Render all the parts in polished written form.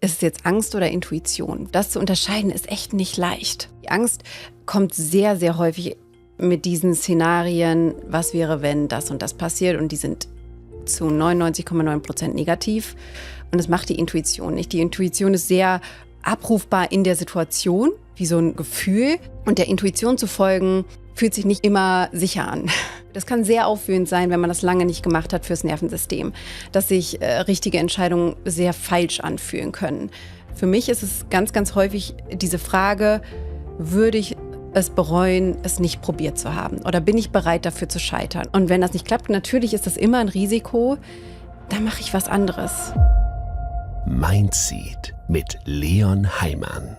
ist es jetzt Angst oder Intuition? Das zu unterscheiden ist echt nicht leicht. Die Angst kommt sehr, sehr häufig mit diesen Szenarien, was wäre, wenn das und das passiert, und die sind zu 99,9% negativ, und das macht die Intuition nicht. Die Intuition ist sehr abrufbar in der Situation, wie so ein Gefühl, und der Intuition zu folgen, fühlt sich nicht immer sicher an. Das kann sehr aufwühlend sein, wenn man das lange nicht gemacht hat fürs Nervensystem, dass sich richtige Entscheidungen sehr falsch anfühlen können. Für mich ist es ganz, ganz häufig diese Frage, würde ich es bereuen, es nicht probiert zu haben? Oder bin ich bereit, dafür zu scheitern? Und wenn das nicht klappt, natürlich ist das immer ein Risiko, dann mache ich was anderes. Mindseed mit Leon Heimann.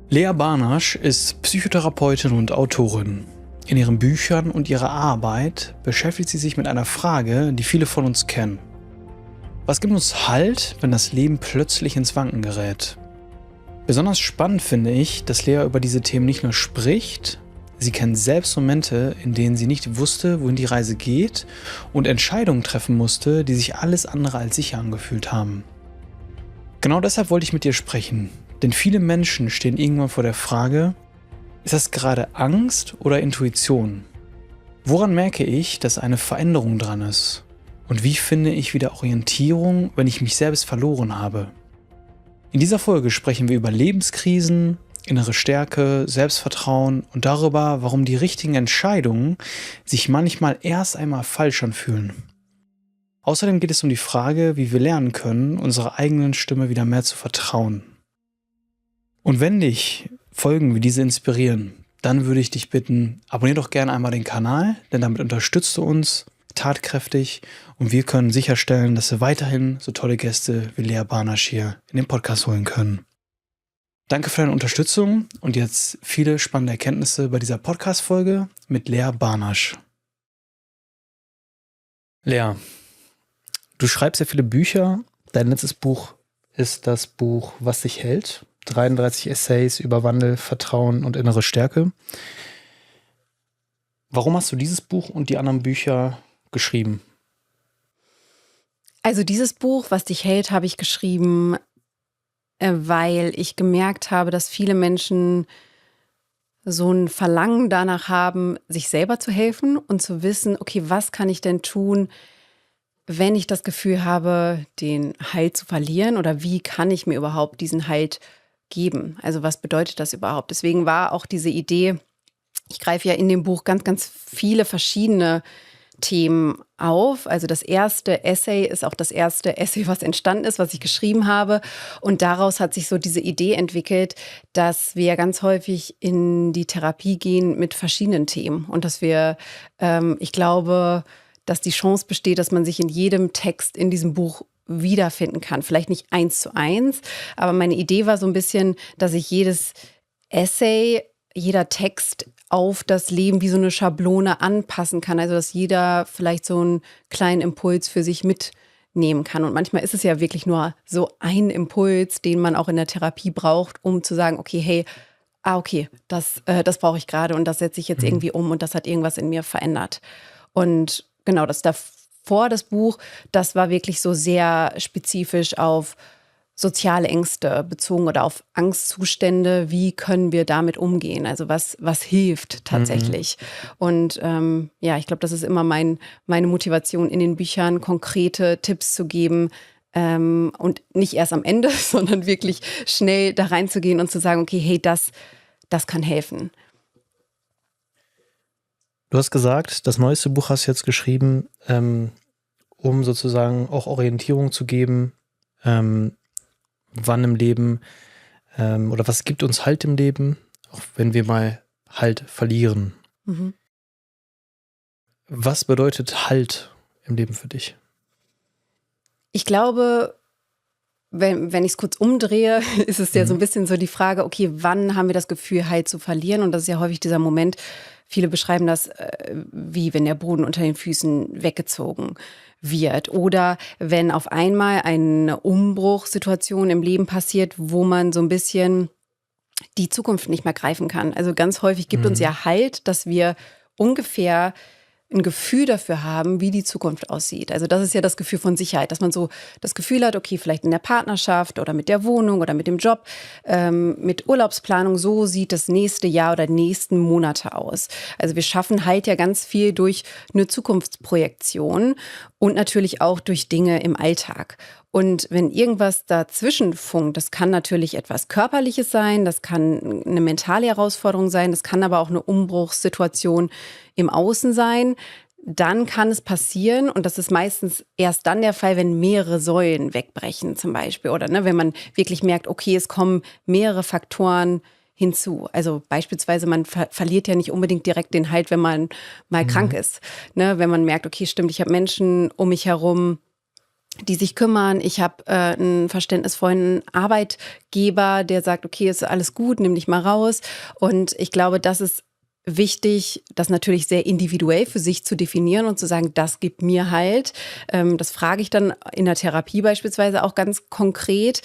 Lea Barnasch ist Psychotherapeutin und Autorin. In ihren Büchern und ihrer Arbeit beschäftigt sie sich mit einer Frage, die viele von uns kennen. Was gibt uns Halt, wenn das Leben plötzlich ins Wanken gerät? Besonders spannend finde ich, dass Lea über diese Themen nicht nur spricht, sie kennt selbst Momente, in denen sie nicht wusste, wohin die Reise geht, und Entscheidungen treffen musste, die sich alles andere als sicher angefühlt haben. Genau deshalb wollte ich mit dir sprechen, denn viele Menschen stehen irgendwann vor der Frage, ist das gerade Angst oder Intuition? Woran merke ich, dass eine Veränderung dran ist? Und wie finde ich wieder Orientierung, wenn ich mich selbst verloren habe? In dieser Folge sprechen wir über Lebenskrisen, innere Stärke, Selbstvertrauen und darüber, warum die richtigen Entscheidungen sich manchmal erst einmal falsch anfühlen. Außerdem geht es um die Frage, wie wir lernen können, unserer eigenen Stimme wieder mehr zu vertrauen. Und wenn dich Folgen wie diese inspirieren, dann würde ich dich bitten, abonniere doch gerne einmal den Kanal, denn damit unterstützt du uns tatkräftig und wir können sicherstellen, dass wir weiterhin so tolle Gäste wie Lea Barnasch hier in den Podcast holen können. Danke für deine Unterstützung und jetzt viele spannende Erkenntnisse bei dieser Podcast-Folge mit Lea Barnasch. Lea, du schreibst ja viele Bücher. Dein letztes Buch ist das Buch Was dich hält. 33 Essays über Wandel, Vertrauen und innere Stärke. Warum hast du dieses Buch und die anderen Bücher geschrieben? Also dieses Buch, Was dich hält, habe ich geschrieben, weil ich gemerkt habe, dass viele Menschen so ein Verlangen danach haben, sich selber zu helfen und zu wissen, okay, was kann ich denn tun, wenn ich das Gefühl habe, den Halt zu verlieren, oder wie kann ich mir überhaupt diesen Halt geben? Also was bedeutet das überhaupt? Deswegen war auch diese Idee, ich greife ja in dem Buch ganz, ganz viele verschiedene Themen auf. Also das erste Essay ist auch das erste Essay, was entstanden ist, was ich geschrieben habe. Und daraus hat sich so diese Idee entwickelt, dass wir ganz häufig in die Therapie gehen mit verschiedenen Themen. Und dass wir, ich glaube, dass die Chance besteht, dass man sich in jedem Text in diesem Buch wiederfinden kann. Vielleicht nicht 1:1, aber meine Idee war so ein bisschen, dass ich jedes Essay, jeder Text auf das Leben wie so eine Schablone anpassen kann. Also dass jeder vielleicht so einen kleinen Impuls für sich mitnehmen kann. Und manchmal ist es ja wirklich nur so ein Impuls, den man auch in der Therapie braucht, um zu sagen, okay, hey, okay, das brauche ich gerade und das setze ich jetzt irgendwie um und das hat irgendwas in mir verändert. Und genau, das davor, das Buch, das war wirklich so sehr spezifisch auf soziale Ängste bezogen oder auf Angstzustände. Wie können wir damit umgehen? Also was hilft tatsächlich? Und ich glaube, das ist immer meine Motivation in den Büchern, konkrete Tipps zu geben, und nicht erst am Ende, sondern wirklich schnell da reinzugehen und zu sagen, okay, hey, das kann helfen. Du hast gesagt, das neueste Buch hast du jetzt geschrieben, um sozusagen auch Orientierung zu geben, wann im Leben oder was gibt uns Halt im Leben, auch wenn wir mal Halt verlieren. Mhm. Was bedeutet Halt im Leben für dich? Ich glaube, wenn ich es kurz umdrehe, ist es ja so ein bisschen so die Frage, okay, wann haben wir das Gefühl, Halt zu verlieren? Und das ist ja häufig dieser Moment, viele beschreiben das wie wenn der Boden unter den Füßen weggezogen wird. Oder wenn auf einmal eine Umbruchssituation im Leben passiert, wo man so ein bisschen die Zukunft nicht mehr greifen kann. Also ganz häufig gibt uns ja Halt, dass wir ungefähr ein Gefühl dafür haben, wie die Zukunft aussieht. Also das ist ja das Gefühl von Sicherheit, dass man so das Gefühl hat, okay, vielleicht in der Partnerschaft oder mit der Wohnung oder mit dem Job, mit Urlaubsplanung, so sieht das nächste Jahr oder die nächsten Monate aus. Also wir schaffen halt ja ganz viel durch eine Zukunftsprojektion und natürlich auch durch Dinge im Alltag. Und wenn irgendwas dazwischen funkt, das kann natürlich etwas Körperliches sein, das kann eine mentale Herausforderung sein, das kann aber auch eine Umbruchssituation im Außen sein, dann kann es passieren, und das ist meistens erst dann der Fall, wenn mehrere Säulen wegbrechen zum Beispiel, oder wenn man wirklich merkt, okay, es kommen mehrere Faktoren hinzu. Also beispielsweise, man verliert ja nicht unbedingt direkt den Halt, wenn man mal krank ist. Wenn man merkt, okay, stimmt, ich habe Menschen um mich herum, die sich kümmern. Ich habe einen verständnisvollen Arbeitgeber, der sagt, okay, ist alles gut, nimm dich mal raus. Und ich glaube, das ist wichtig, das natürlich sehr individuell für sich zu definieren und zu sagen, das gibt mir Halt. Das frage ich dann in der Therapie beispielsweise auch ganz konkret.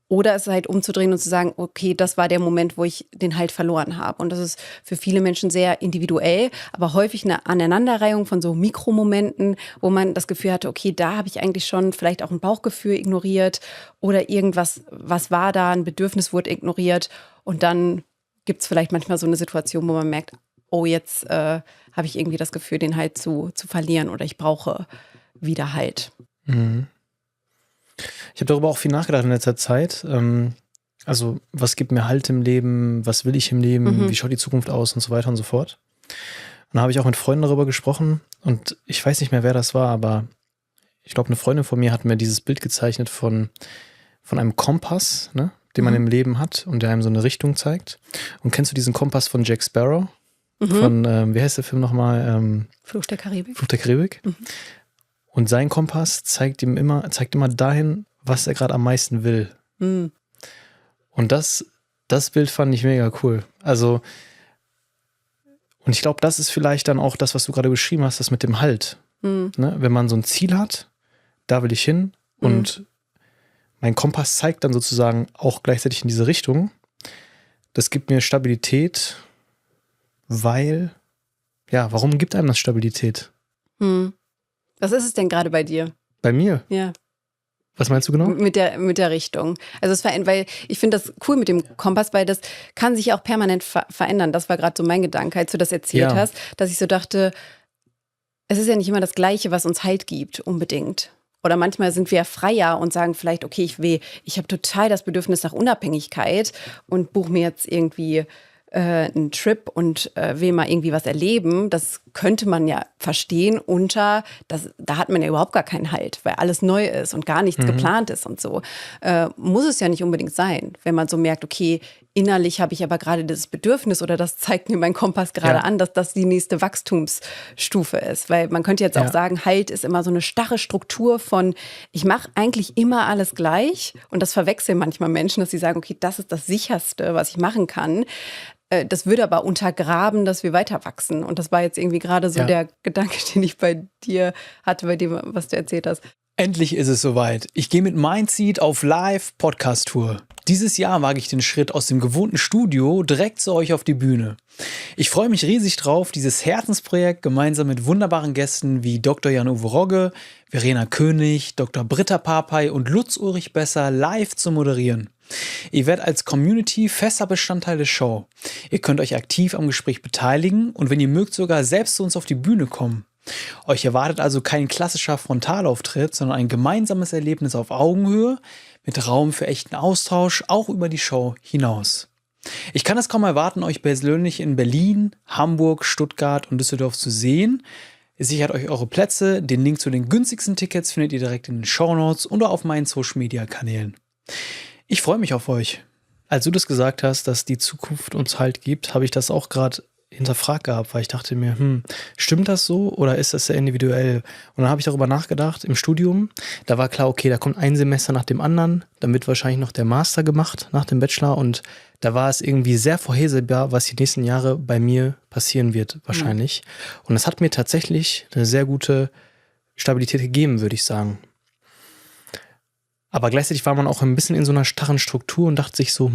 Oder es halt umzudrehen und zu sagen, okay, das war der Moment, wo ich den Halt verloren habe. Und das ist für viele Menschen sehr individuell, aber häufig eine Aneinanderreihung von so Mikromomenten, wo man das Gefühl hatte, okay, da habe ich eigentlich schon vielleicht auch ein Bauchgefühl ignoriert oder irgendwas, was war da, ein Bedürfnis wurde ignoriert. Und dann gibt es vielleicht manchmal so eine Situation, wo man merkt, oh, jetzt habe ich irgendwie das Gefühl, den Halt zu verlieren oder ich brauche wieder Halt. Mhm. Ich habe darüber auch viel nachgedacht in letzter Zeit. Also, was gibt mir Halt im Leben? Was will ich im Leben? Wie schaut die Zukunft aus? Und so weiter und so fort. Und da habe ich auch mit Freunden darüber gesprochen. Und ich weiß nicht mehr, wer das war, aber ich glaube, eine Freundin von mir hat mir dieses Bild gezeichnet von einem Kompass, ne, den man im Leben hat und der einem so eine Richtung zeigt. Und kennst du diesen Kompass von Jack Sparrow? Von, wie heißt der Film nochmal? Fluch der Karibik. Fluch der Karibik. Und sein Kompass zeigt immer dahin, was er gerade am meisten will. Und das Bild fand ich mega cool. Also, und ich glaube, das ist vielleicht dann auch das, was du gerade beschrieben hast, das mit dem Halt. Ne? Wenn man so ein Ziel hat, da will ich hin. Und mein Kompass zeigt dann sozusagen auch gleichzeitig in diese Richtung. Das gibt mir Stabilität, weil, ja, warum gibt einem das Stabilität? Was ist es denn gerade bei dir? Bei mir? Ja. Was meinst du genau? Mit der Richtung. Also weil ich finde das cool mit dem Kompass, weil das kann sich auch permanent verändern. Das war gerade so mein Gedanke, als du das erzählt hast, dass ich so dachte, es ist ja nicht immer das Gleiche, was uns Halt gibt, unbedingt. Oder manchmal sind wir freier und sagen vielleicht, okay, ich habe total das Bedürfnis nach Unabhängigkeit und buche mir jetzt irgendwie einen Trip und will mal irgendwie was erleben. Das könnte man ja verstehen da hat man ja überhaupt gar keinen Halt, weil alles neu ist und gar nichts geplant ist und so. Muss es ja nicht unbedingt sein, wenn man so merkt, okay, innerlich habe ich aber gerade das Bedürfnis oder das zeigt mir mein Kompass gerade an, dass das die nächste Wachstumsstufe ist. Weil man könnte jetzt auch sagen, Halt ist immer so eine starre Struktur von, ich mache eigentlich immer alles gleich, und das verwechseln manchmal Menschen, dass sie sagen, okay, das ist das Sicherste, was ich machen kann. Das würde aber untergraben, dass wir weiter wachsen. Und das war jetzt irgendwie gerade so der Gedanke, den ich bei dir hatte, bei dem, was du erzählt hast. Endlich ist es soweit. Ich gehe mit Mindseed auf Live-Podcast-Tour. Dieses Jahr wage ich den Schritt aus dem gewohnten Studio direkt zu euch auf die Bühne. Ich freue mich riesig drauf, dieses Herzensprojekt gemeinsam mit wunderbaren Gästen wie Dr. Jan-Uwe Rogge, Verena König, Dr. Britta Papay und Lutz Ulrich Besser live zu moderieren. Ihr werdet als Community fester Bestandteil der Show. Ihr könnt euch aktiv am Gespräch beteiligen und wenn ihr mögt, sogar selbst zu uns auf die Bühne kommen. Euch erwartet also kein klassischer Frontalauftritt, sondern ein gemeinsames Erlebnis auf Augenhöhe mit Raum für echten Austausch, auch über die Show hinaus. Ich kann es kaum erwarten, euch persönlich in Berlin, Hamburg, Stuttgart und Düsseldorf zu sehen. Ihr sichert euch eure Plätze. Den Link zu den günstigsten Tickets findet ihr direkt in den Shownotes oder auf meinen Social-Media-Kanälen. Ich freue mich auf euch. Als du das gesagt hast, dass die Zukunft uns Halt gibt, habe ich das auch gerade hinterfragt gehabt, weil ich dachte mir, stimmt das so oder ist das sehr individuell? Und dann habe ich darüber nachgedacht im Studium. Da war klar, okay, da kommt ein Semester nach dem anderen. Dann wird wahrscheinlich noch der Master gemacht nach dem Bachelor. Und da war es irgendwie sehr vorhersehbar, was die nächsten Jahre bei mir passieren wird, wahrscheinlich. Und das hat mir tatsächlich eine sehr gute Stabilität gegeben, würde ich sagen. Aber gleichzeitig war man auch ein bisschen in so einer starren Struktur und dachte sich so,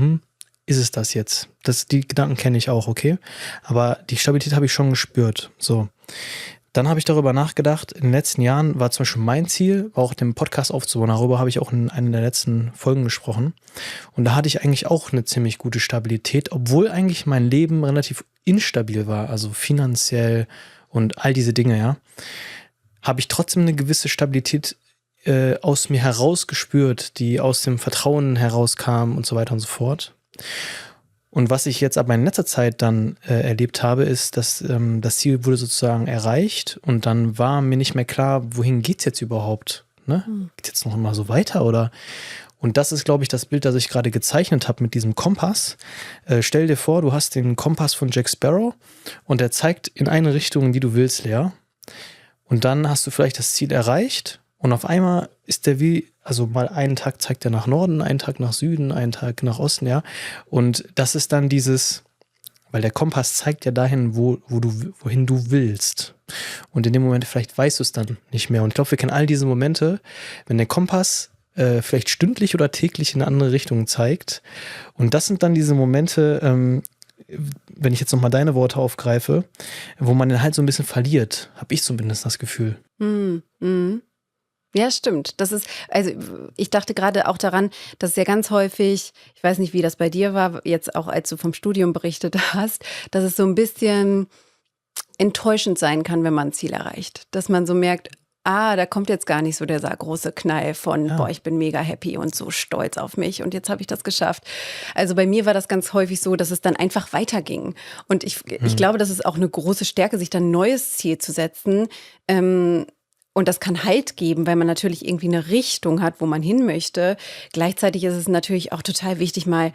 ist es das jetzt? Die Gedanken kenne ich auch, okay? Aber die Stabilität habe ich schon gespürt. So. Dann habe ich darüber nachgedacht, in den letzten Jahren war zum Beispiel mein Ziel, war auch den Podcast aufzubauen. Darüber habe ich auch in einer der letzten Folgen gesprochen. Und da hatte ich eigentlich auch eine ziemlich gute Stabilität, obwohl eigentlich mein Leben relativ instabil war, also finanziell und all diese Dinge, ja, habe ich trotzdem eine gewisse Stabilität aus mir heraus gespürt, die aus dem Vertrauen herauskam und so weiter und so fort. Und was ich jetzt aber in letzter Zeit dann erlebt habe, ist, dass das Ziel wurde sozusagen erreicht und dann war mir nicht mehr klar, wohin geht's jetzt überhaupt? Ne? Geht's jetzt noch mal so weiter oder? Und das ist, glaube ich, das Bild, das ich gerade gezeichnet habe mit diesem Kompass. Stell dir vor, du hast den Kompass von Jack Sparrow und der zeigt in eine Richtung, in die du willst, Lea. Und dann hast du vielleicht das Ziel erreicht und auf einmal ist der also mal einen Tag zeigt er nach Norden, einen Tag nach Süden, einen Tag nach Osten, ja. Und das ist dann weil der Kompass zeigt ja dahin, wohin du willst. Und in dem Moment vielleicht weißt du es dann nicht mehr. Und ich glaube, wir kennen all diese Momente, wenn der Kompass vielleicht stündlich oder täglich in eine andere Richtung zeigt. Und das sind dann diese Momente, wenn ich jetzt nochmal deine Worte aufgreife, wo man den halt so ein bisschen verliert, habe ich zumindest das Gefühl. Ja, stimmt. Also ich dachte gerade auch daran, dass es ja ganz häufig, ich weiß nicht, wie das bei dir war, jetzt auch als du vom Studium berichtet hast, dass es so ein bisschen enttäuschend sein kann, wenn man ein Ziel erreicht. Dass man so merkt, da kommt jetzt gar nicht so dieser große Knall von, boah, ich bin mega happy und so stolz auf mich und jetzt habe ich das geschafft. Also bei mir war das ganz häufig so, dass es dann einfach weiterging. Und ich glaube, das ist auch eine große Stärke, sich dann ein neues Ziel zu setzen. Und das kann Halt geben, weil man natürlich irgendwie eine Richtung hat, wo man hin möchte. Gleichzeitig ist es natürlich auch total wichtig, mal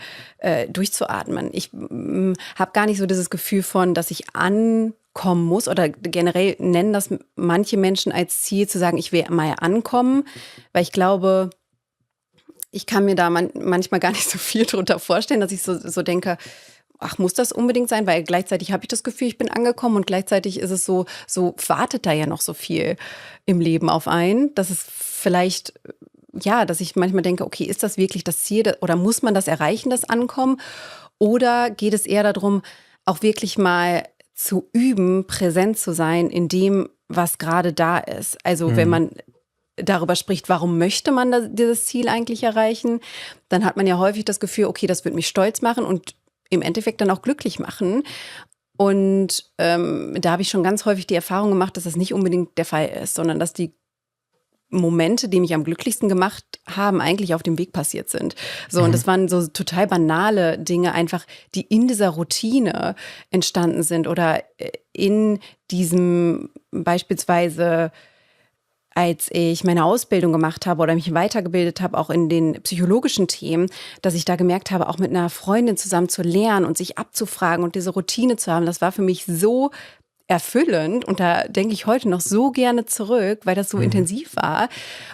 durchzuatmen. Ich habe gar nicht so dieses Gefühl von, dass ich ankommen muss oder generell nennen das manche Menschen als Ziel, zu sagen, ich will mal ankommen, weil ich glaube, ich kann mir da manchmal gar nicht so viel drunter vorstellen, dass ich so denke, ach, muss das unbedingt sein? Weil gleichzeitig habe ich das Gefühl, ich bin angekommen und gleichzeitig ist es so wartet da ja noch so viel im Leben auf einen, dass es vielleicht, dass ich manchmal denke, okay, ist das wirklich das Ziel oder muss man das erreichen, das Ankommen? Oder geht es eher darum, auch wirklich mal zu üben, präsent zu sein in dem, was gerade da ist? Also wenn man darüber spricht, warum möchte man dieses Ziel eigentlich erreichen, dann hat man ja häufig das Gefühl, okay, das wird mich stolz machen und im Endeffekt dann auch glücklich machen. Und da habe ich schon ganz häufig die Erfahrung gemacht, dass das nicht unbedingt der Fall ist, sondern dass die Momente, die mich am glücklichsten gemacht haben, eigentlich auf dem Weg passiert sind. So, und das waren so total banale Dinge einfach, die in dieser Routine entstanden sind oder in diesem beispielsweise, als ich meine Ausbildung gemacht habe oder mich weitergebildet habe, auch in den psychologischen Themen, dass ich da gemerkt habe, auch mit einer Freundin zusammen zu lernen und sich abzufragen und diese Routine zu haben, das war für mich so erfüllend und da denke ich heute noch so gerne zurück, weil das so intensiv war.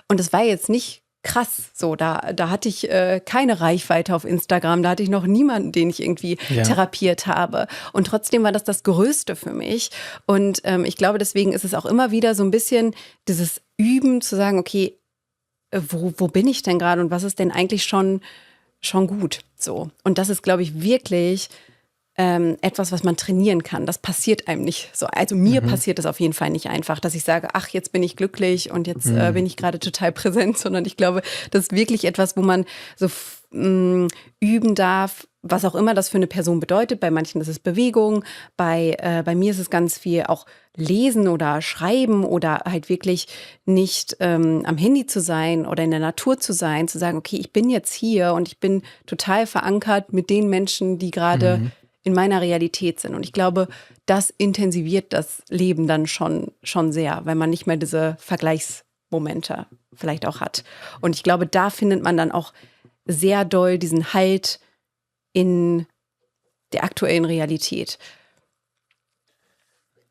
Und das war jetzt nicht krass so, da hatte ich keine Reichweite auf Instagram, da hatte ich noch niemanden, den ich irgendwie therapiert habe. Und trotzdem war das Größte für mich. Und ich glaube, deswegen ist es auch immer wieder so ein bisschen dieses Üben, zu sagen, okay, wo bin ich denn gerade und was ist denn eigentlich schon gut? So. Und das ist, glaube ich, wirklich etwas, was man trainieren kann. Das passiert einem nicht so. Also mir passiert das auf jeden Fall nicht einfach, dass ich sage, ach, jetzt bin ich glücklich und jetzt bin ich gerade total präsent, sondern ich glaube, das ist wirklich etwas, wo man so üben darf, was auch immer das für eine Person bedeutet. Bei manchen ist es Bewegung, bei mir ist es ganz viel auch Lesen oder Schreiben oder halt wirklich nicht am Handy zu sein oder in der Natur zu sein, zu sagen, okay, ich bin jetzt hier und ich bin total verankert mit den Menschen, die gerade in meiner Realität sind. Und ich glaube, das intensiviert das Leben dann schon sehr, weil man nicht mehr diese Vergleichsmomente vielleicht auch hat. Und ich glaube, da findet man dann auch sehr doll diesen Halt in der aktuellen Realität.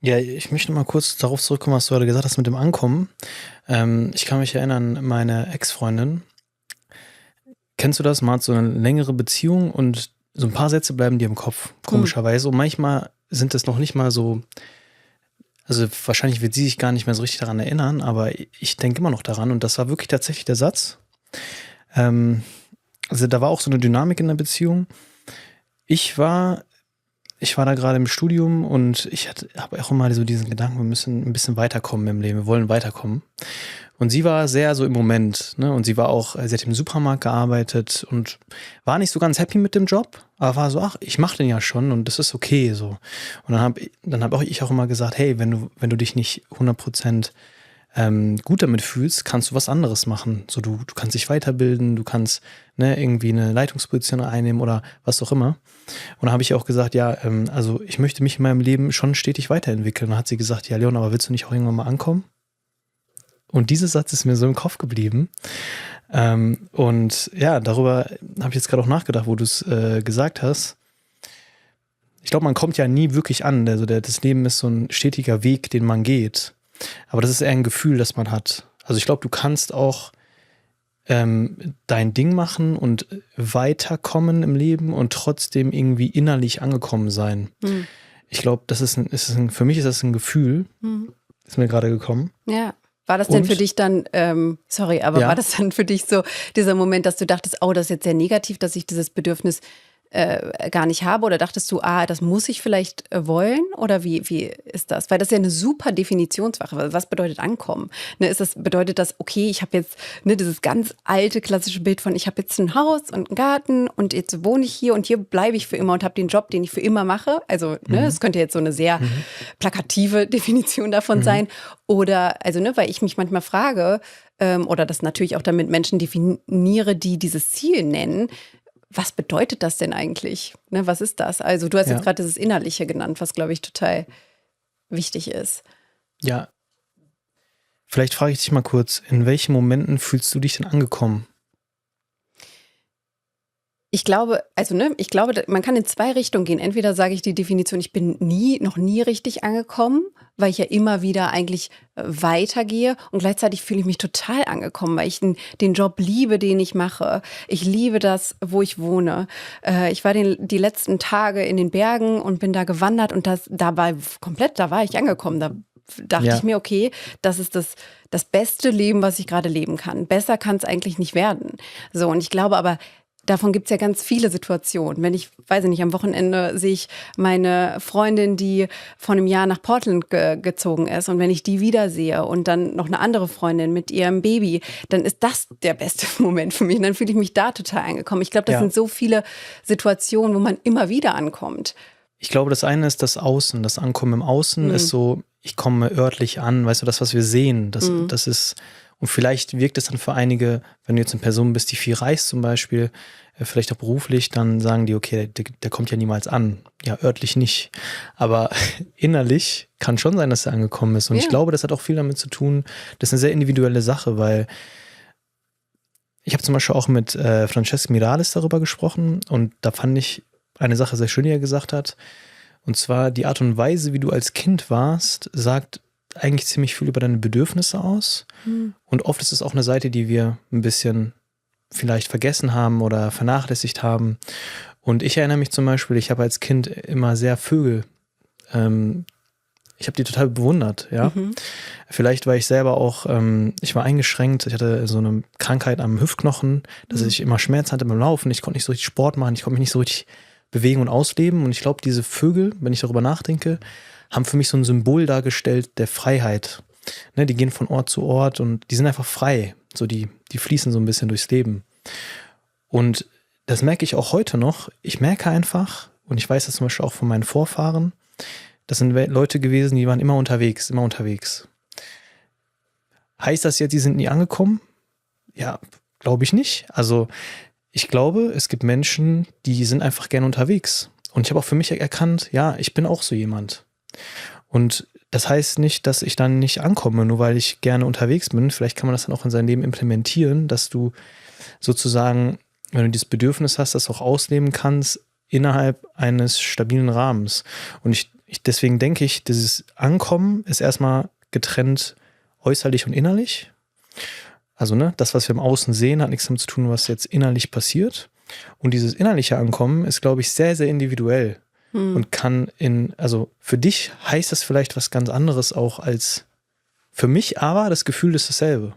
Ja, ich möchte mal kurz darauf zurückkommen, was du gerade gesagt hast mit dem Ankommen. Ich kann mich erinnern, meine Ex-Freundin, kennst du das? Man hat so eine längere Beziehung und so ein paar Sätze bleiben dir im Kopf, komischerweise. Und manchmal sind es noch nicht mal so, also wahrscheinlich wird sie sich gar nicht mehr so richtig daran erinnern, aber ich denke immer noch daran. Und das war wirklich tatsächlich der Satz. Also da war auch so eine Dynamik in der Beziehung. Ich war ich war da gerade im Studium und ich habe auch immer so diesen Gedanken, wir müssen ein bisschen weiterkommen im Leben, wir wollen weiterkommen. Und sie war sehr so im Moment, ne? Und sie hat im Supermarkt gearbeitet und war nicht so ganz happy mit dem Job, aber war so, ach, ich mache den ja schon und das ist okay so. Und dann hab ich auch immer gesagt, hey, wenn du dich nicht 100% gut damit fühlst, kannst du was anderes machen. So, du kannst dich weiterbilden, du kannst irgendwie eine Leitungsposition einnehmen oder was auch immer. Und da habe ich auch gesagt, ja, also ich möchte mich in meinem Leben schon stetig weiterentwickeln. Und dann hat sie gesagt, ja, Leon, aber willst du nicht auch irgendwann mal ankommen? Und dieser Satz ist mir so im Kopf geblieben. Und ja, darüber habe ich jetzt gerade auch nachgedacht, wo du es gesagt hast. Ich glaube, man kommt ja nie wirklich an. Also das Leben ist so ein stetiger Weg, den man geht. Aber das ist eher ein Gefühl, das man hat. Also ich glaube, du kannst auch dein Ding machen und weiterkommen im Leben und trotzdem irgendwie innerlich angekommen sein. Mhm. Ich glaube, für mich ist das ein Gefühl, ist mir gerade gekommen. Ja. War das denn für dich dann, war das dann für dich so dieser Moment, dass du dachtest, oh, das ist jetzt sehr negativ, dass ich dieses Bedürfnis gar nicht habe? Oder dachtest du, das muss ich vielleicht wollen? Oder wie ist das? Weil das ist ja eine super Definitionssache. Was bedeutet ankommen? Bedeutet das, okay, ich habe jetzt dieses ganz alte klassische Bild von, ich habe jetzt ein Haus und einen Garten und jetzt wohne ich hier und hier bleibe ich für immer und habe den Job, den ich für immer mache. Also das könnte jetzt so eine sehr plakative Definition davon sein. Oder, also weil ich mich manchmal frage, oder das natürlich auch damit Menschen definiere, die dieses Ziel nennen, was bedeutet das denn eigentlich? Was ist das? Also du hast jetzt gerade dieses Innerliche genannt, was, glaube ich, total wichtig ist. Ja, vielleicht frage ich dich mal kurz, in welchen Momenten fühlst du dich denn angekommen? Ich glaube, man kann in zwei Richtungen gehen. Entweder sage ich die Definition, ich bin noch nie richtig angekommen, weil ich ja immer wieder eigentlich weitergehe und gleichzeitig fühle ich mich total angekommen, weil ich den Job liebe, den ich mache. Ich liebe das, wo ich wohne. Ich war die letzten Tage in den Bergen und bin da gewandert und da war ich angekommen. Da dachte ich mir, okay, das ist das beste Leben, was ich gerade leben kann. Besser kann es eigentlich nicht werden. So, und ich glaube aber, davon gibt es ja ganz viele Situationen. Wenn am Wochenende sehe ich meine Freundin, die vor einem Jahr nach Portland gezogen ist. Und wenn ich die wiedersehe und dann noch eine andere Freundin mit ihrem Baby, dann ist das der beste Moment für mich. Und dann fühle ich mich da total angekommen. Ich glaube, das sind so viele Situationen, wo man immer wieder ankommt. Ich glaube, das eine ist das Außen. Das Ankommen im Außen ist so, ich komme örtlich an. Weißt du, das, was wir sehen, das ist... Und vielleicht wirkt es dann für einige, wenn du jetzt eine Person bist, die viel reist zum Beispiel, vielleicht auch beruflich, dann sagen die, okay, der kommt ja niemals an. Ja, örtlich nicht. Aber innerlich kann schon sein, dass er angekommen ist. Und ich glaube, das hat auch viel damit zu tun, das ist eine sehr individuelle Sache, weil ich habe zum Beispiel auch mit Francesc Miralles darüber gesprochen und da fand ich eine Sache sehr schön, die er gesagt hat. Und zwar die Art und Weise, wie du als Kind warst, sagt eigentlich ziemlich viel über deine Bedürfnisse aus. Und oft ist es auch eine Seite, die wir ein bisschen vielleicht vergessen haben oder vernachlässigt haben. Und ich erinnere mich zum Beispiel, ich habe als Kind immer sehr Vögel, ich habe die total bewundert, ja. Vielleicht war ich selber auch, ich war eingeschränkt, ich hatte so eine Krankheit am Hüftknochen, dass ich immer Schmerzen hatte beim Laufen, ich konnte nicht so richtig Sport machen, ich konnte mich nicht so richtig bewegen und ausleben. Und ich glaube, diese Vögel, wenn ich darüber nachdenke, haben für mich so ein Symbol dargestellt der Freiheit. Ne, die gehen von Ort zu Ort und die sind einfach frei. So die fließen so ein bisschen durchs Leben. Und das merke ich auch heute noch. Ich merke einfach, und ich weiß das zum Beispiel auch von meinen Vorfahren, das sind Leute gewesen, die waren immer unterwegs. Heißt das jetzt, die sind nie angekommen? Ja, glaube ich nicht. Also ich glaube, es gibt Menschen, die sind einfach gerne unterwegs. Und ich habe auch für mich erkannt, ja, ich bin auch so jemand. Und das heißt nicht, dass ich dann nicht ankomme, nur weil ich gerne unterwegs bin. Vielleicht kann man das dann auch in sein Leben implementieren, dass du sozusagen, wenn du dieses Bedürfnis hast, das auch ausleben kannst innerhalb eines stabilen Rahmens. Und deswegen denke ich, dieses Ankommen ist erstmal getrennt äußerlich und innerlich. Also das, was wir im Außen sehen, hat nichts damit zu tun, was jetzt innerlich passiert. Und dieses innerliche Ankommen ist, glaube ich, sehr, sehr individuell. Und also für dich heißt das vielleicht was ganz anderes auch als für mich, aber das Gefühl ist dasselbe.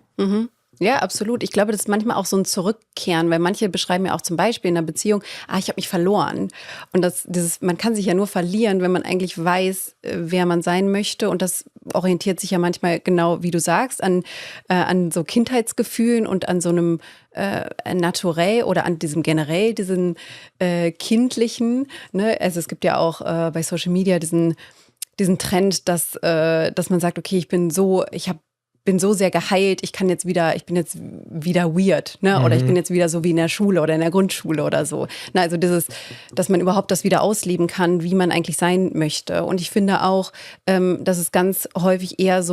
Ja, absolut. Ich glaube, das ist manchmal auch so ein Zurückkehren, weil manche beschreiben ja auch zum Beispiel in einer Beziehung, ich habe mich verloren. Und man kann sich ja nur verlieren, wenn man eigentlich weiß, wer man sein möchte. Und das orientiert sich ja manchmal genau, wie du sagst, an so Kindheitsgefühlen und an so einem Naturell oder an diesen kindlichen. Ne? Also es gibt ja auch bei Social Media diesen Trend, dass man sagt, okay, bin so sehr geheilt, ich bin jetzt wieder weird, ne? Oder ich bin jetzt wieder so wie in der Schule oder in der Grundschule oder so. Na, also dass man überhaupt das wieder ausleben kann, wie man eigentlich sein möchte. Und ich finde auch, dass es ganz häufig eher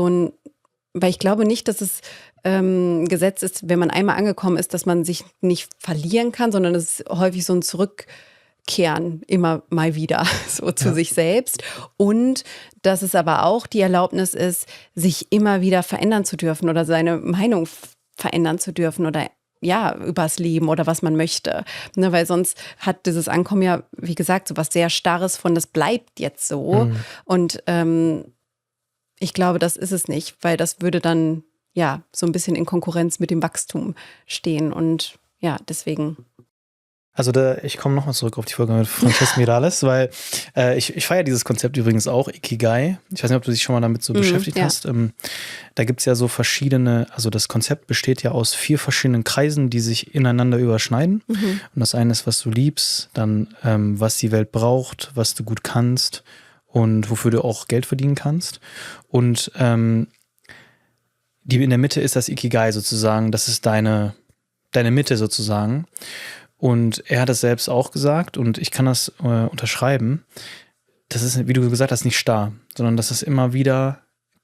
weil ich glaube nicht, dass es Gesetz ist, wenn man einmal angekommen ist, dass man sich nicht verlieren kann, sondern es ist häufig so ein Zurückkehren immer mal wieder so zu sich selbst. Und dass es aber auch die Erlaubnis ist, sich immer wieder verändern zu dürfen oder seine Meinung verändern zu dürfen oder ja, übers Leben oder was man möchte. Ne, weil sonst hat dieses Ankommen ja, wie gesagt, so was sehr Starres von, das bleibt jetzt so. Und ich glaube, das ist es nicht, weil das würde dann ja so ein bisschen in Konkurrenz mit dem Wachstum stehen. Und ja, deswegen. Also ich komme nochmal zurück auf die Folge mit Francesc Miralles, weil ich feiere dieses Konzept übrigens auch, Ikigai. Ich weiß nicht, ob du dich schon mal damit so beschäftigt hast. Da gibt es ja so verschiedene, also das Konzept besteht ja aus 4 verschiedenen Kreisen, die sich ineinander überschneiden. Und das eine ist, was du liebst, dann was die Welt braucht, was du gut kannst und wofür du auch Geld verdienen kannst. Und in der Mitte ist das Ikigai sozusagen, das ist deine Mitte sozusagen. Und er hat es selbst auch gesagt und ich kann das unterschreiben. Das ist, wie du gesagt hast, nicht starr, sondern das ist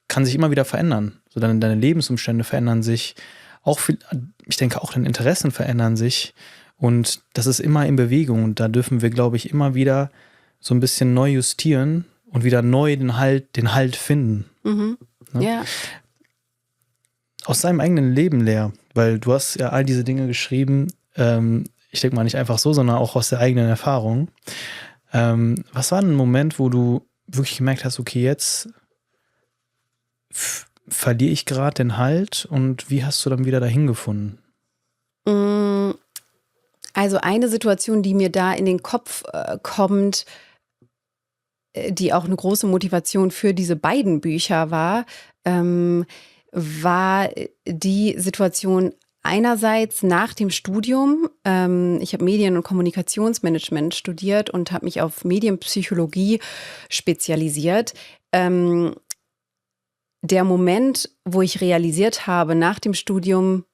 kann sich immer wieder verändern. So deine Lebensumstände verändern sich. Ich denke auch deine Interessen verändern sich. Und das ist immer in Bewegung. Und da dürfen wir, glaube ich, immer wieder so ein bisschen neu justieren und wieder neu den Halt finden. Ne? Ja. Aus seinem eigenen Leben, Lea, weil du hast ja all diese Dinge geschrieben, ich denke mal nicht einfach so, sondern auch aus der eigenen Erfahrung. Was war denn ein Moment, wo du wirklich gemerkt hast, okay, jetzt verliere ich gerade den Halt und wie hast du dann wieder dahin gefunden? Also eine Situation, die mir da in den Kopf kommt, die auch eine große Motivation für diese beiden Bücher war die Situation einerseits nach dem Studium. Ich habe Medien- und Kommunikationsmanagement studiert und habe mich auf Medienpsychologie spezialisiert. Der Moment, wo ich realisiert habe nach dem Studium,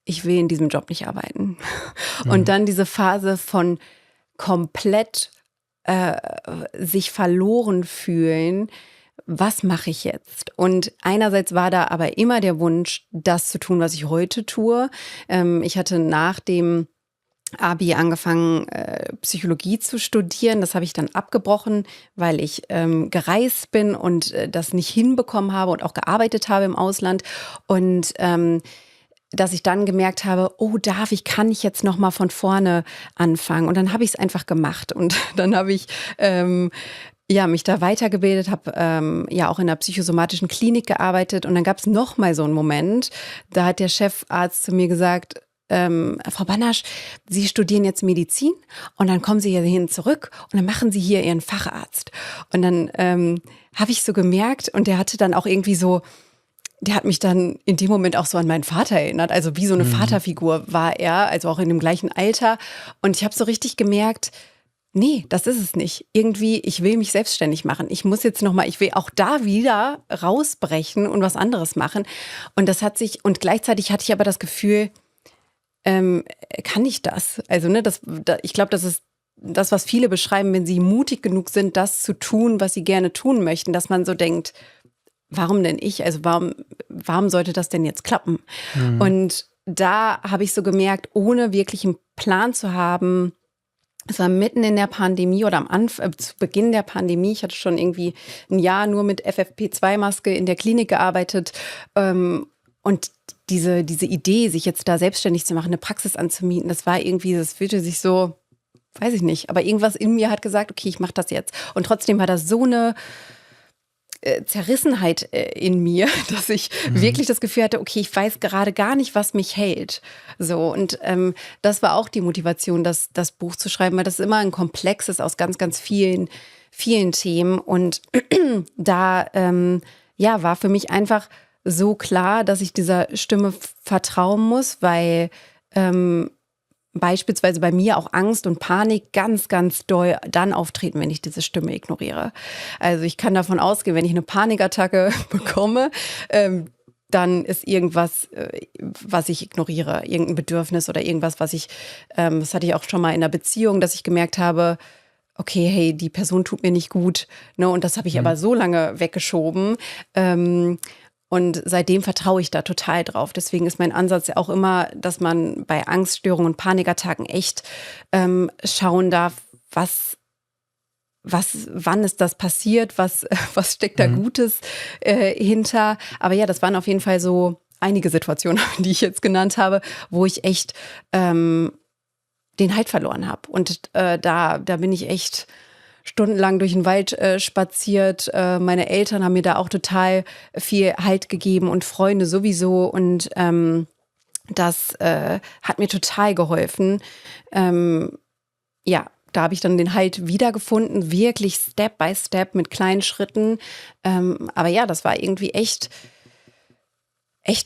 ich will in diesem Job nicht arbeiten. Und dann diese Phase von komplett sich verloren fühlen, was mache ich jetzt? Und einerseits war da aber immer der Wunsch, das zu tun, was ich heute tue. Ich hatte nach dem Abi angefangen, Psychologie zu studieren. Das habe ich dann abgebrochen, weil ich gereist bin und das nicht hinbekommen habe und auch gearbeitet habe im Ausland. Und dass ich dann gemerkt habe, kann ich jetzt noch mal von vorne anfangen? Und dann habe ich es einfach gemacht. Und dann habe ich mich da weitergebildet, habe auch in einer psychosomatischen Klinik gearbeitet. Und dann gab es noch mal so einen Moment, da hat der Chefarzt zu mir gesagt, Frau Banasch, Sie studieren jetzt Medizin und dann kommen Sie hierhin zurück und dann machen Sie hier Ihren Facharzt. Und dann habe ich so gemerkt und der hatte dann auch irgendwie so, der hat mich dann in dem Moment auch so an meinen Vater erinnert. Also wie so eine Vaterfigur war er, also auch in dem gleichen Alter. Und ich habe so richtig gemerkt, nee, das ist es nicht. Irgendwie, ich will mich selbstständig machen. Ich muss jetzt ich will auch da wieder rausbrechen und was anderes machen. Und und gleichzeitig hatte ich aber das Gefühl, kann ich das? Also, ich glaube, das ist das, was viele beschreiben, wenn sie mutig genug sind, das zu tun, was sie gerne tun möchten, dass man so denkt, warum denn ich? Also warum sollte das denn jetzt klappen? Und da habe ich so gemerkt, ohne wirklich einen Plan zu haben, es war mitten in der Pandemie oder zu Beginn der Pandemie. Ich hatte schon irgendwie ein Jahr nur mit FFP2-Maske in der Klinik gearbeitet. Und diese Idee, sich jetzt da selbstständig zu machen, eine Praxis anzumieten, das fühlte sich so, weiß ich nicht, aber irgendwas in mir hat gesagt, okay, ich mache das jetzt. Und trotzdem war das so eine Zerrissenheit in mir, dass ich wirklich das Gefühl hatte, okay, ich weiß gerade gar nicht, was mich hält. So, und das war auch die Motivation, das Buch zu schreiben, weil das immer ein Komplex ist aus ganz, ganz vielen Themen. Und da war für mich einfach so klar, dass ich dieser Stimme vertrauen muss, weil beispielsweise bei mir auch Angst und Panik ganz, ganz doll dann auftreten, wenn ich diese Stimme ignoriere. Also ich kann davon ausgehen, wenn ich eine Panikattacke bekomme, dann ist irgendwas, was ich ignoriere, irgendein Bedürfnis oder irgendwas, was ich, das hatte ich auch schon mal in einer Beziehung, dass ich gemerkt habe, okay, hey, die Person tut mir nicht gut, ne? Und das habe ich aber so lange weggeschoben. Und seitdem vertraue ich da total drauf. Deswegen ist mein Ansatz ja auch immer, dass man bei Angststörungen und Panikattacken echt schauen darf, wann ist das passiert, was steckt da Gutes hinter. Aber ja, das waren auf jeden Fall so einige Situationen, die ich jetzt genannt habe, wo ich echt den Halt verloren habe. Und da bin ich echt stundenlang durch den Wald spaziert. Meine Eltern haben mir da auch total viel Halt gegeben und Freunde sowieso. Und das hat mir total geholfen. Da habe ich dann den Halt wiedergefunden, wirklich Step by Step mit kleinen Schritten. Aber ja, das war irgendwie echt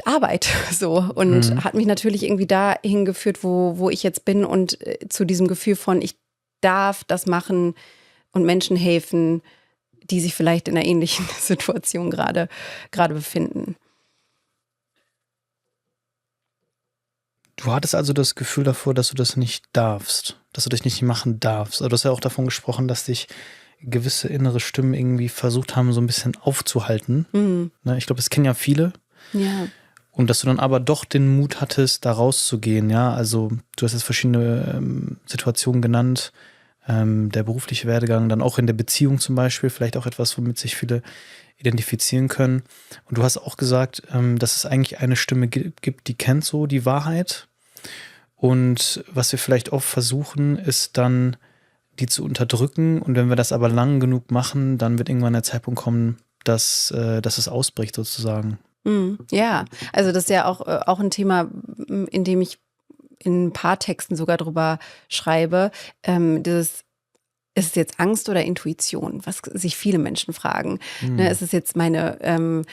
Arbeit so und hat mich natürlich irgendwie dahin geführt, wo ich jetzt bin und zu diesem Gefühl von, ich darf das machen und Menschen helfen, die sich vielleicht in einer ähnlichen Situation gerade befinden. Du hattest also das Gefühl davor, dass du das nicht darfst, dass du das nicht machen darfst. Also du hast ja auch davon gesprochen, dass dich gewisse innere Stimmen irgendwie versucht haben, so ein bisschen aufzuhalten. Ne, ich glaube, das kennen ja viele. Ja. Und dass du dann aber doch den Mut hattest, da rauszugehen. Ja, also du hast jetzt verschiedene Situationen genannt. Der berufliche Werdegang, dann auch in der Beziehung zum Beispiel, vielleicht auch etwas, womit sich viele identifizieren können. Und du hast auch gesagt, dass es eigentlich eine Stimme gibt, die kennt so die Wahrheit. Und was wir vielleicht oft versuchen, ist dann, die zu unterdrücken. Und wenn wir das aber lang genug machen, dann wird irgendwann der Zeitpunkt kommen, dass es ausbricht sozusagen. Ja, also das ist ja auch ein Thema, in dem ich in ein paar Texten sogar drüber schreibe. Ist es jetzt Angst oder Intuition? Was sich viele Menschen fragen. Ne, ist es jetzt meine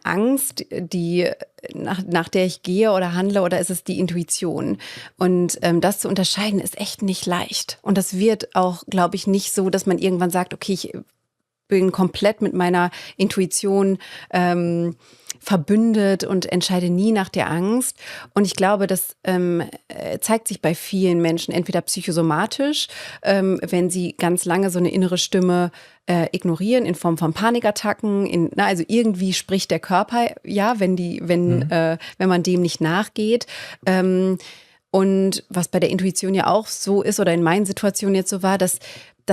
Angst, die nach der ich gehe oder handle, oder ist es die Intuition? Und das zu unterscheiden ist echt nicht leicht. Und das wird auch, glaube ich, nicht so, dass man irgendwann sagt, okay, ich bin komplett mit meiner Intuition verbündet und entscheide nie nach der Angst. Und ich glaube, das zeigt sich bei vielen Menschen entweder psychosomatisch, wenn sie ganz lange so eine innere Stimme ignorieren in Form von Panikattacken. Also irgendwie spricht der Körper, ja, wenn man dem nicht nachgeht. Und was bei der Intuition ja auch so ist oder in meinen Situationen jetzt so war, dass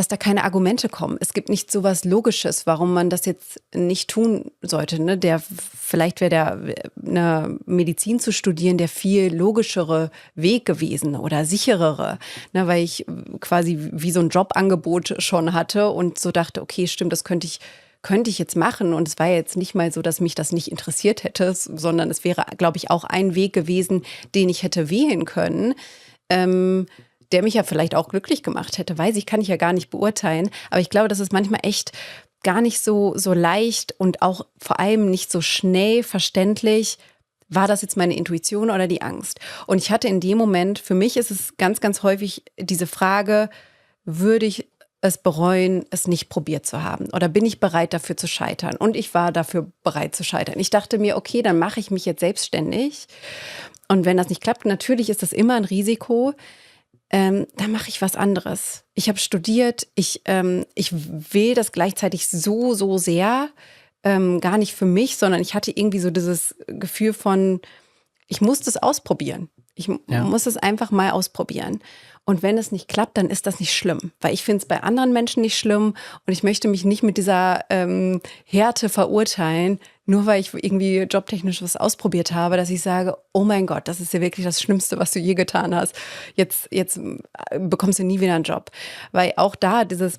da keine Argumente kommen. Es gibt nicht so was Logisches, warum man das jetzt nicht tun sollte. Ne? Vielleicht wäre eine Medizin zu studieren der viel logischere Weg gewesen oder sicherere, ne? Weil ich quasi wie so ein Jobangebot schon hatte und so dachte, okay, stimmt, das könnte ich jetzt machen. Und es war jetzt nicht mal so, dass mich das nicht interessiert hätte, sondern es wäre, glaube ich, auch ein Weg gewesen, den ich hätte wählen können, der mich ja vielleicht auch glücklich gemacht hätte. Kann ich ja gar nicht beurteilen. Aber ich glaube, das ist manchmal echt gar nicht so leicht und auch vor allem nicht so schnell verständlich, war das jetzt meine Intuition oder die Angst? Und ich hatte in dem Moment, für mich ist es ganz, ganz häufig diese Frage, würde ich es bereuen, es nicht probiert zu haben? Oder bin ich bereit, dafür zu scheitern? Und ich war dafür bereit zu scheitern. Ich dachte mir, okay, dann mache ich mich jetzt selbstständig. Und wenn das nicht klappt, natürlich ist das immer ein Risiko, dann mache ich was anderes. Ich habe studiert, ich will das gleichzeitig so, so sehr, gar nicht für mich, sondern ich hatte irgendwie so dieses Gefühl von, ich muss das ausprobieren. Ich muss es einfach mal ausprobieren. Und wenn es nicht klappt, dann ist das nicht schlimm. Weil ich finde es bei anderen Menschen nicht schlimm und ich möchte mich nicht mit dieser Härte verurteilen, nur weil ich irgendwie jobtechnisch was ausprobiert habe, dass ich sage, oh mein Gott, das ist ja wirklich das Schlimmste, was du je getan hast. Jetzt bekommst du nie wieder einen Job. Weil auch da dieses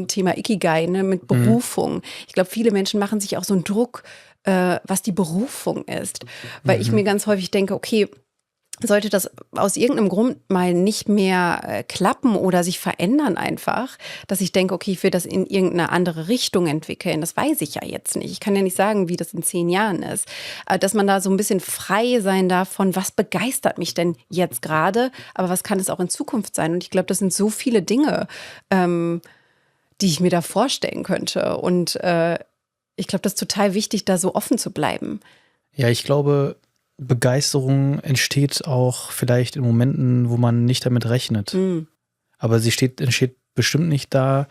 Thema Ikigai, ne, mit Berufung. Ich glaube, viele Menschen machen sich auch so einen Druck, was die Berufung ist. Weil ich mir ganz häufig denke, okay, sollte das aus irgendeinem Grund mal nicht mehr klappen oder sich verändern einfach, dass ich denke, okay, ich will das in irgendeine andere Richtung entwickeln, das weiß ich ja jetzt nicht. Ich kann ja nicht sagen, wie das in 10 Jahren ist. Dass man da so ein bisschen frei sein darf von, was begeistert mich denn jetzt gerade, aber was kann es auch in Zukunft sein? Und ich glaube, das sind so viele Dinge, die ich mir da vorstellen könnte. Und ich glaube, das ist total wichtig, da so offen zu bleiben. Ja, ich glaube, Begeisterung entsteht auch vielleicht in Momenten, wo man nicht damit rechnet. Aber sie entsteht bestimmt nicht da,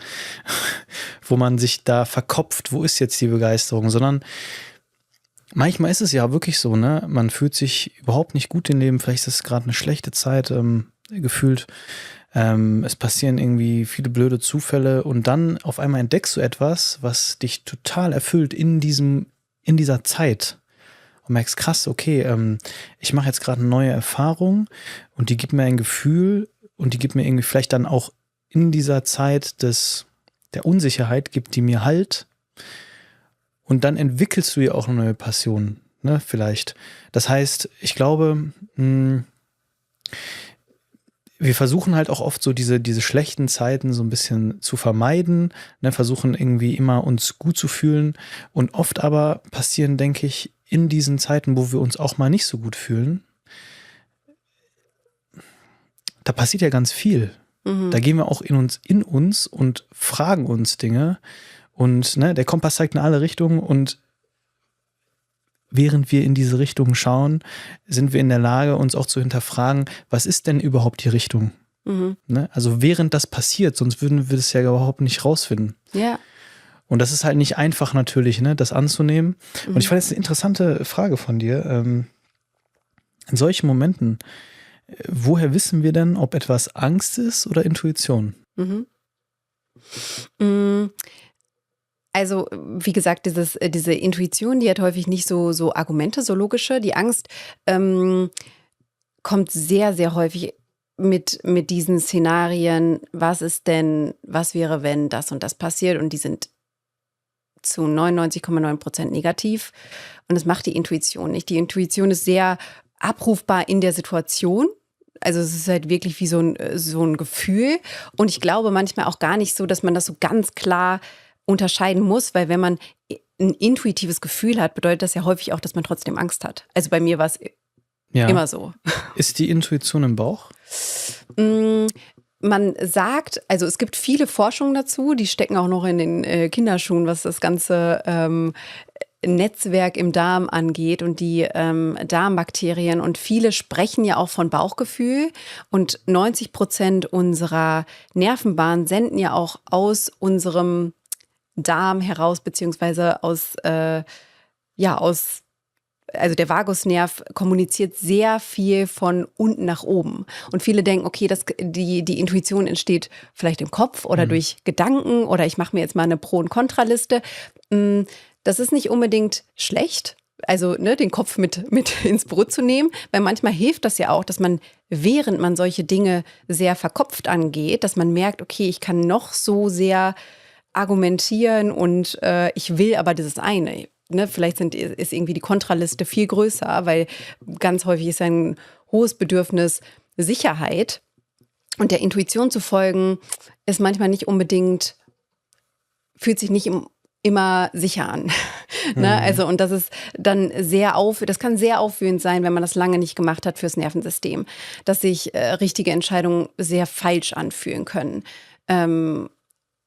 wo man sich da verkopft, wo ist jetzt die Begeisterung, sondern manchmal ist es ja wirklich so, ne? Man fühlt sich überhaupt nicht gut im Leben, vielleicht ist es gerade eine schlechte Zeit gefühlt. Es passieren irgendwie viele blöde Zufälle und dann auf einmal entdeckst du etwas, was dich total erfüllt in dieser Zeit. Und merkst, krass, okay, ich mache jetzt gerade eine neue Erfahrung und die gibt mir ein Gefühl und die gibt mir irgendwie vielleicht dann auch in dieser Zeit der Unsicherheit, gibt die mir Halt und dann entwickelst du ja auch eine neue Passion, ne, vielleicht. Das heißt, ich glaube, wir versuchen halt auch oft so diese schlechten Zeiten so ein bisschen zu vermeiden, ne, versuchen irgendwie immer uns gut zu fühlen und oft aber passieren, denke ich, in diesen Zeiten, wo wir uns auch mal nicht so gut fühlen, da passiert ja ganz viel. Da gehen wir auch in uns und fragen uns Dinge und ne, der Kompass zeigt in alle Richtungen und während wir in diese Richtung schauen, sind wir in der Lage, uns auch zu hinterfragen, was ist denn überhaupt die Richtung? Ne? Also während das passiert, sonst würden wir das ja überhaupt nicht rausfinden. Ja. Und das ist halt nicht einfach natürlich, ne, das anzunehmen. Und ich fand jetzt eine interessante Frage von dir. In solchen Momenten, woher wissen wir denn, ob etwas Angst ist oder Intuition? Also, wie gesagt, diese Intuition, die hat häufig nicht so Argumente, so logische. Die Angst kommt sehr, sehr häufig mit diesen Szenarien, was wäre, wenn das und das passiert, und die sind zu 99,9% negativ, und das macht die Intuition nicht. Die Intuition ist sehr abrufbar in der Situation. Also es ist halt wirklich wie so ein Gefühl, und ich glaube manchmal auch gar nicht so, dass man das so ganz klar unterscheiden muss, weil wenn man ein intuitives Gefühl hat, bedeutet das ja häufig auch, dass man trotzdem Angst hat. Also bei mir war es immer so. Ist die Intuition im Bauch? Man sagt, also es gibt viele Forschungen dazu, die stecken auch noch in den Kinderschuhen, was das ganze Netzwerk im Darm angeht und die Darmbakterien. Und viele sprechen ja auch von Bauchgefühl. Und 90% unserer Nervenbahnen senden ja auch aus unserem Darm heraus, beziehungsweise also der Vagusnerv kommuniziert sehr viel von unten nach oben. Und viele denken, okay, die Intuition entsteht vielleicht im Kopf oder durch Gedanken oder ich mache mir jetzt mal eine Pro- und Kontraliste. Das ist nicht unbedingt schlecht, also ne, den Kopf mit ins Brot zu nehmen, weil manchmal hilft das ja auch, dass man, während man solche Dinge sehr verkopft angeht, dass man merkt, okay, ich kann noch so sehr argumentieren und ich will aber dieses eine. Ne, vielleicht ist irgendwie die Kontraliste viel größer, weil ganz häufig ist ein hohes Bedürfnis Sicherheit. Und der Intuition zu folgen, ist manchmal nicht unbedingt, fühlt sich nicht immer sicher an. Ne? Also, und das ist dann das kann sehr aufwühlend sein, wenn man das lange nicht gemacht hat fürs Nervensystem, dass sich richtige Entscheidungen sehr falsch anfühlen können.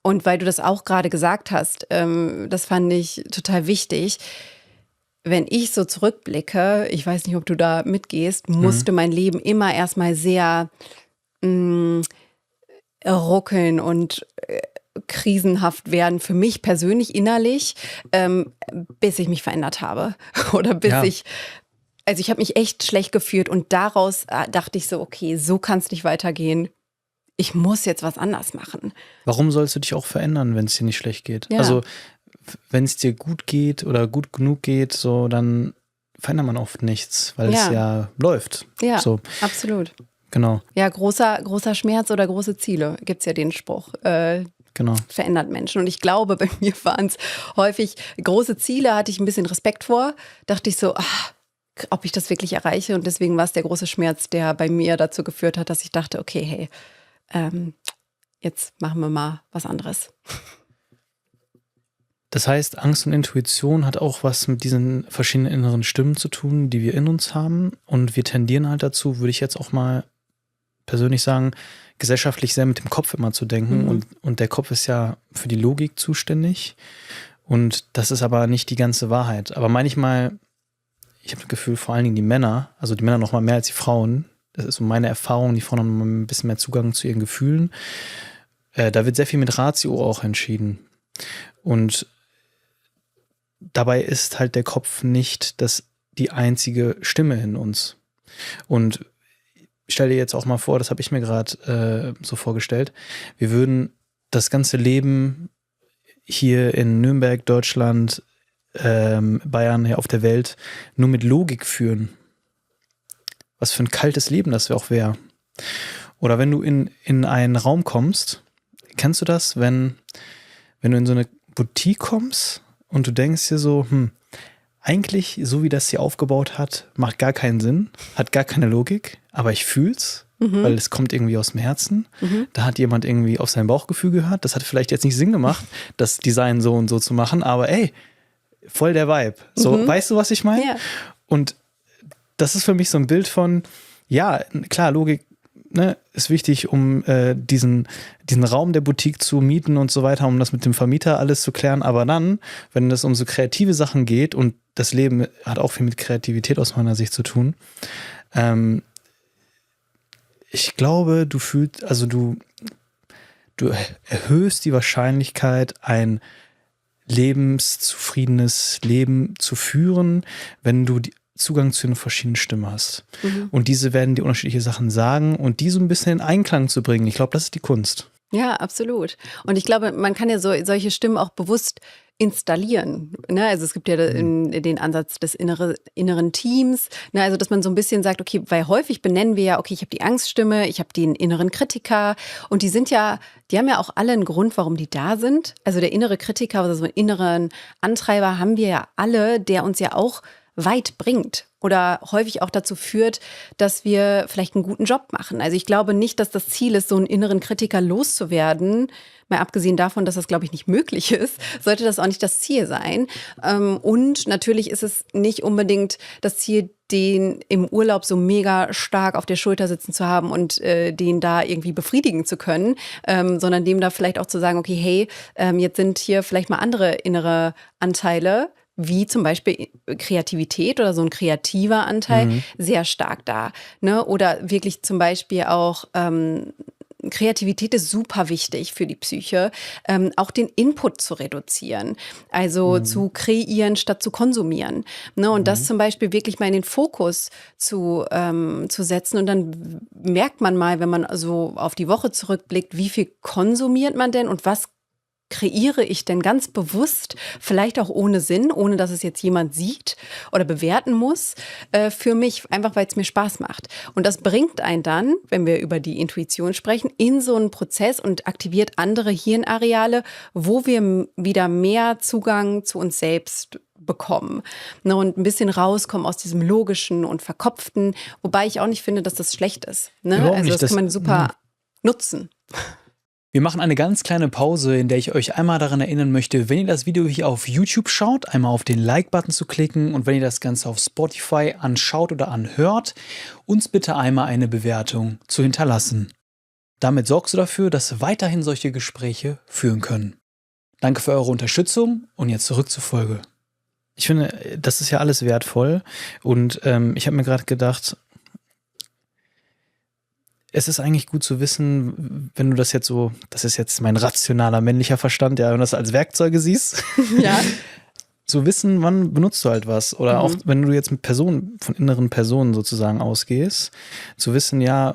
Und weil du das auch gerade gesagt hast, das fand ich total wichtig. Wenn ich so zurückblicke, ich weiß nicht, ob du da mitgehst, musste mein Leben immer erstmal sehr ruckeln und krisenhaft werden für mich persönlich innerlich, bis ich mich verändert habe. Oder bis ich Also ich habe mich echt schlecht gefühlt und daraus dachte ich so, okay, so kann es nicht weitergehen. Ich muss jetzt was anders machen. Warum sollst du dich auch verändern, wenn es dir nicht schlecht geht? Ja. Also, wenn es dir gut geht oder gut genug geht, so, dann verändert man oft nichts, weil es ja läuft. Ja, so, absolut. genau, Ja, großer Schmerz oder große Ziele, gibt es ja den Spruch. genau. Verändert Menschen. Und ich glaube, bei mir waren es häufig große Ziele, hatte ich ein bisschen Respekt vor. Dachte ich so, ob ich das wirklich erreiche. Und deswegen war es der große Schmerz, der bei mir dazu geführt hat, dass ich dachte, okay, hey, jetzt machen wir mal was anderes. Das heißt, Angst und Intuition hat auch was mit diesen verschiedenen inneren Stimmen zu tun, die wir in uns haben. Und wir tendieren halt dazu, würde ich jetzt auch mal persönlich sagen, gesellschaftlich sehr mit dem Kopf immer zu denken. Und der Kopf ist ja für die Logik zuständig. Und das ist aber nicht die ganze Wahrheit. Aber manchmal, ich habe das Gefühl, vor allen Dingen die Männer, also die Männer noch mal mehr als die Frauen, das ist so meine Erfahrung, die Frauen haben noch ein bisschen mehr Zugang zu ihren Gefühlen. Da wird sehr viel mit Ratio auch entschieden. Und dabei ist halt der Kopf nicht die einzige Stimme in uns. Und stell dir jetzt auch mal vor, das habe ich mir gerade so vorgestellt, wir würden das ganze Leben hier in Nürnberg, Deutschland, Bayern, hier auf der Welt nur mit Logik führen. Was für ein kaltes Leben das auch wäre. Oder wenn du in einen Raum kommst, kennst du das, wenn du in so eine Boutique kommst und du denkst dir so, eigentlich, so wie das hier aufgebaut hat, macht gar keinen Sinn, hat gar keine Logik, aber ich fühl's, weil es kommt irgendwie aus dem Herzen. Da hat jemand irgendwie auf sein Bauchgefühl gehört. Das hat vielleicht jetzt nicht Sinn gemacht, das Design so und so zu machen, aber ey, voll der Vibe. So, weißt du, was ich meine? Ja. Und das ist für mich so ein Bild von, ja, klar, Logik, ne, ist wichtig, um diesen Raum der Boutique zu mieten und so weiter, um das mit dem Vermieter alles zu klären. Aber dann, wenn es um so kreative Sachen geht, und das Leben hat auch viel mit Kreativität aus meiner Sicht zu tun, ich glaube, du erhöhst die Wahrscheinlichkeit, ein lebenszufriedenes Leben zu führen, wenn du Zugang zu den verschiedenen Stimmen hast. Und diese werden dir unterschiedliche Sachen sagen und die so ein bisschen in Einklang zu bringen. Ich glaube, das ist die Kunst. Ja, absolut. Und ich glaube, man kann ja solche Stimmen auch bewusst installieren. Ne? Also es gibt ja den Ansatz des inneren Teams. Ne? Also dass man so ein bisschen sagt, okay, weil häufig benennen wir ja, okay, ich habe die Angststimme, ich habe den inneren Kritiker und die haben ja auch alle einen Grund, warum die da sind. Also der innere Kritiker, also so einen inneren Antreiber haben wir ja alle, der uns ja auch weit bringt oder häufig auch dazu führt, dass wir vielleicht einen guten Job machen. Also ich glaube nicht, dass das Ziel ist, so einen inneren Kritiker loszuwerden. Mal abgesehen davon, dass das, glaube ich, nicht möglich ist, sollte das auch nicht das Ziel sein. Und natürlich ist es nicht unbedingt das Ziel, den im Urlaub so mega stark auf der Schulter sitzen zu haben und den da irgendwie befriedigen zu können, sondern dem da vielleicht auch zu sagen, okay, hey, jetzt sind hier vielleicht mal andere innere Anteile, wie zum Beispiel Kreativität oder so ein kreativer Anteil, sehr stark da. Ne? Oder wirklich zum Beispiel auch Kreativität ist super wichtig für die Psyche, auch den Input zu reduzieren, also zu kreieren statt zu konsumieren. Ne? Und das zum Beispiel wirklich mal in den Fokus zu setzen. Und dann merkt man mal, wenn man so auf die Woche zurückblickt, wie viel konsumiert man denn und was kreiere ich denn ganz bewusst, vielleicht auch ohne Sinn, ohne dass es jetzt jemand sieht oder bewerten muss, für mich, einfach weil es mir Spaß macht. Und das bringt einen dann, wenn wir über die Intuition sprechen, in so einen Prozess und aktiviert andere Hirnareale, wo wir wieder mehr Zugang zu uns selbst bekommen. Ne, und ein bisschen rauskommen aus diesem Logischen und Verkopften, wobei ich auch nicht finde, dass das schlecht ist. Ne? Also nicht, das kann man super nutzen. Wir machen eine ganz kleine Pause, in der ich euch einmal daran erinnern möchte, wenn ihr das Video hier auf YouTube schaut, einmal auf den Like-Button zu klicken und wenn ihr das Ganze auf Spotify anschaut oder anhört, uns bitte einmal eine Bewertung zu hinterlassen. Damit sorgst du dafür, dass weiterhin solche Gespräche führen können. Danke für eure Unterstützung und jetzt zurück zur Folge. Ich finde, das ist ja alles wertvoll und ich habe mir gerade gedacht, es ist eigentlich gut zu wissen, wenn du das jetzt so, das ist jetzt mein rationaler männlicher Verstand, ja, wenn du das als Werkzeuge siehst, Ja. zu wissen, wann benutzt du halt was. Oder auch, wenn du jetzt mit Personen, von inneren Personen sozusagen ausgehst, zu wissen, ja,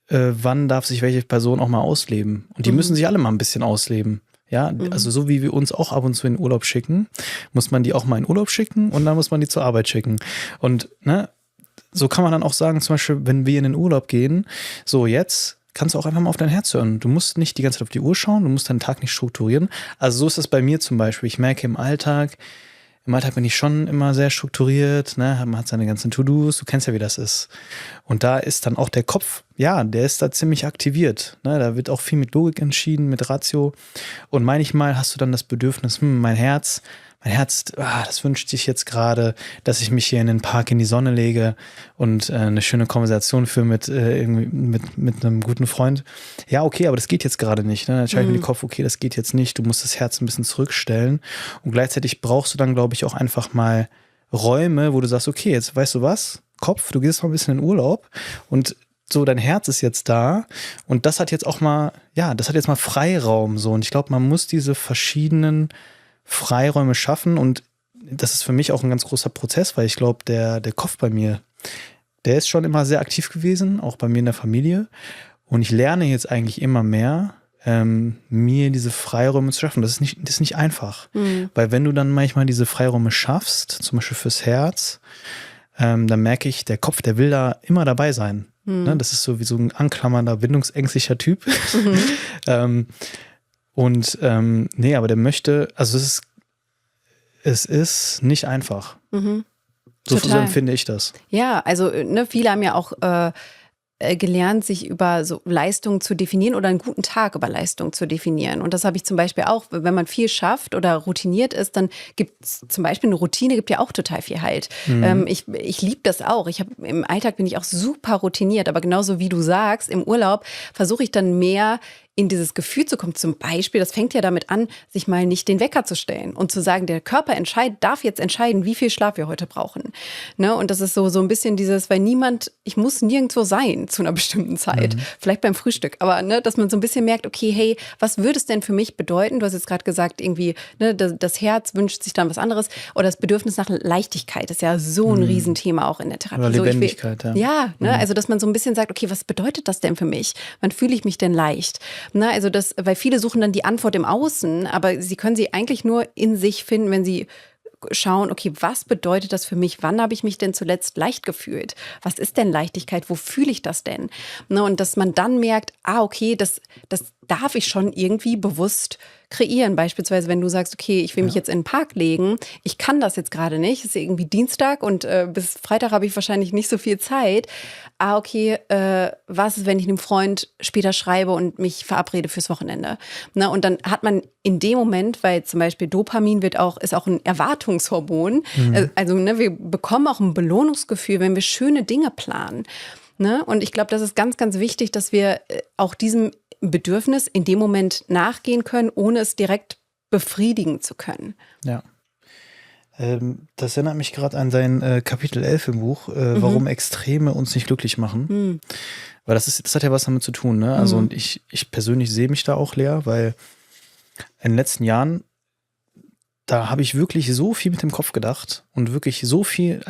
wann darf sich welche Person auch mal ausleben. Und die müssen sich alle mal ein bisschen ausleben. Ja, also so wie wir uns auch ab und zu in Urlaub schicken, muss man die auch mal in Urlaub schicken und dann muss man die zur Arbeit schicken. Und ne, so kann man dann auch sagen, zum Beispiel, wenn wir in den Urlaub gehen, so jetzt kannst du auch einfach mal auf dein Herz hören. Du musst nicht die ganze Zeit auf die Uhr schauen, du musst deinen Tag nicht strukturieren. Also so ist das bei mir zum Beispiel. Ich merke im Alltag bin ich schon immer sehr strukturiert, ne? Man hat seine ganzen To-Dos, du kennst ja, wie das ist. Und da ist dann auch der Kopf, ja, der ist da ziemlich aktiviert. Ne? Da wird auch viel mit Logik entschieden, mit Ratio. Und manchmal hast du dann das Bedürfnis, mein Herz, das wünscht sich jetzt gerade, dass ich mich hier in den Park in die Sonne lege und eine schöne Konversation führe mit einem guten Freund. Ja, okay, aber das geht jetzt gerade nicht. Ne? Dann schaue ich mir den Kopf, okay, das geht jetzt nicht. Du musst das Herz ein bisschen zurückstellen. Und gleichzeitig brauchst du dann, glaube ich, auch einfach mal Räume, wo du sagst, okay, jetzt weißt du was, Kopf, du gehst noch ein bisschen in Urlaub und so, dein Herz ist jetzt da und das hat jetzt mal Freiraum so. Und ich glaube, man muss diese verschiedenen Freiräume schaffen und das ist für mich auch ein ganz großer Prozess, weil ich glaube, der Kopf bei mir, der ist schon immer sehr aktiv gewesen, auch bei mir in der Familie und ich lerne jetzt eigentlich immer mehr, mir diese Freiräume zu schaffen. Das ist nicht einfach, weil wenn du dann manchmal diese Freiräume schaffst, zum Beispiel fürs Herz, dann merke ich, der Kopf, der will da immer dabei sein. Ne? Das ist so wie so ein anklammernder, bindungsängstlicher Typ. Nee, aber der möchte, also es ist nicht einfach. So empfinde ich das. Ja, also ne, viele haben ja auch gelernt, sich über so Leistung zu definieren oder einen guten Tag über Leistung zu definieren. Und das habe ich zum Beispiel auch, wenn man viel schafft oder routiniert ist, dann gibt es zum Beispiel eine Routine, gibt ja auch total viel Halt. Ich liebe das auch. Im Alltag bin ich auch super routiniert, aber genauso wie du sagst, im Urlaub versuche ich dann mehr in dieses Gefühl zu kommen. Zum Beispiel, das fängt ja damit an, sich mal nicht den Wecker zu stellen und zu sagen, der Körper darf jetzt entscheiden, wie viel Schlaf wir heute brauchen. Ne? Und das ist so ein bisschen dieses, weil ich muss nirgendwo sein zu einer bestimmten Zeit. Vielleicht beim Frühstück. Aber ne, dass man so ein bisschen merkt, okay, hey, was würde es denn für mich bedeuten? Du hast jetzt gerade gesagt, irgendwie, ne, das Herz wünscht sich dann was anderes. Oder das Bedürfnis nach Leichtigkeit ist ja so ein Riesenthema auch in der Therapie. Oder Lebendigkeit, ja. Ne? Also, dass man so ein bisschen sagt, okay, was bedeutet das denn für mich? Wann fühle ich mich denn leicht? Na, also weil viele suchen dann die Antwort im Außen, aber sie können sie eigentlich nur in sich finden, wenn sie schauen, okay, was bedeutet das für mich? Wann habe ich mich denn zuletzt leicht gefühlt? Was ist denn Leichtigkeit? Wo fühle ich das denn? Na, und dass man dann merkt, okay, das darf ich schon irgendwie bewusst kreieren. Beispielsweise, wenn du sagst, okay, ich will mich jetzt in den Park legen, ich kann das jetzt gerade nicht, es ist irgendwie Dienstag und bis Freitag habe ich wahrscheinlich nicht so viel Zeit. Okay, was ist, wenn ich einem Freund später schreibe und mich verabrede fürs Wochenende? Na, und dann hat man in dem Moment, weil zum Beispiel Dopamin ist auch ein Erwartungshormon, also ne, wir bekommen auch ein Belohnungsgefühl, wenn wir schöne Dinge planen. Ne? Und ich glaube, das ist ganz, ganz wichtig, dass wir auch diesem Bedürfnis in dem Moment nachgehen können, ohne es direkt befriedigen zu können. Ja. Das erinnert mich gerade an sein Kapitel 11 im Buch, warum Extreme uns nicht glücklich machen. Weil das hat ja was damit zu tun. Ne? Also und ich persönlich sehe mich da auch leer, weil in den letzten Jahren, da habe ich wirklich so viel mit dem Kopf gedacht und wirklich so viel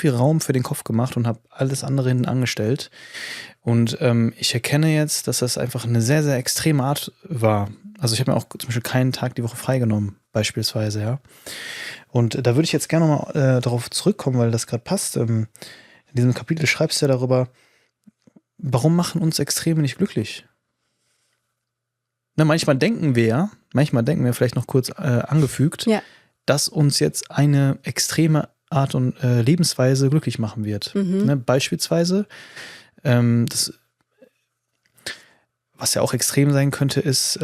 Raum für den Kopf gemacht und habe alles andere hinten angestellt. Und ich erkenne jetzt, dass das einfach eine sehr, sehr extreme Art war. Also ich habe mir auch zum Beispiel keinen Tag die Woche freigenommen, beispielsweise, ja. Und da würde ich jetzt gerne mal darauf zurückkommen, weil das gerade passt. In diesem Kapitel schreibst du ja darüber, warum machen uns Extreme nicht glücklich? Na, manchmal denken wir vielleicht noch kurz angefügt, dass uns jetzt eine extreme Art und Lebensweise glücklich machen wird. Ne, beispielsweise, was ja auch extrem sein könnte, ist,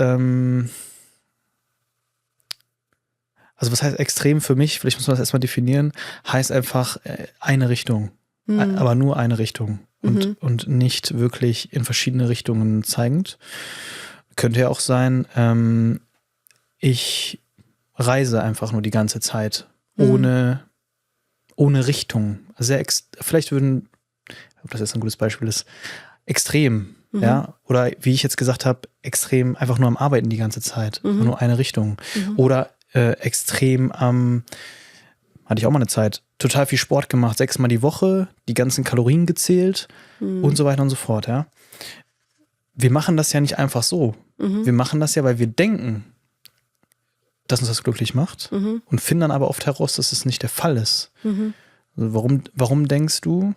also was heißt extrem für mich, vielleicht muss man das erstmal definieren, heißt einfach eine Richtung, aber nur eine Richtung und nicht wirklich in verschiedene Richtungen zeigend. Könnte ja auch sein, ich reise einfach nur die ganze Zeit, ohne Richtung. Vielleicht ob das jetzt ein gutes Beispiel ist, extrem, ja, oder wie ich jetzt gesagt habe, extrem einfach nur am Arbeiten die ganze Zeit, nur eine Richtung. Oder extrem hatte ich auch mal eine Zeit, total viel Sport gemacht, 6-mal die Woche, die ganzen Kalorien gezählt und so weiter und so fort, ja. Wir machen das ja nicht einfach so. Wir machen das ja, weil wir denken, dass uns das glücklich macht und finden dann aber oft heraus, dass es nicht der Fall ist. Also warum denkst du,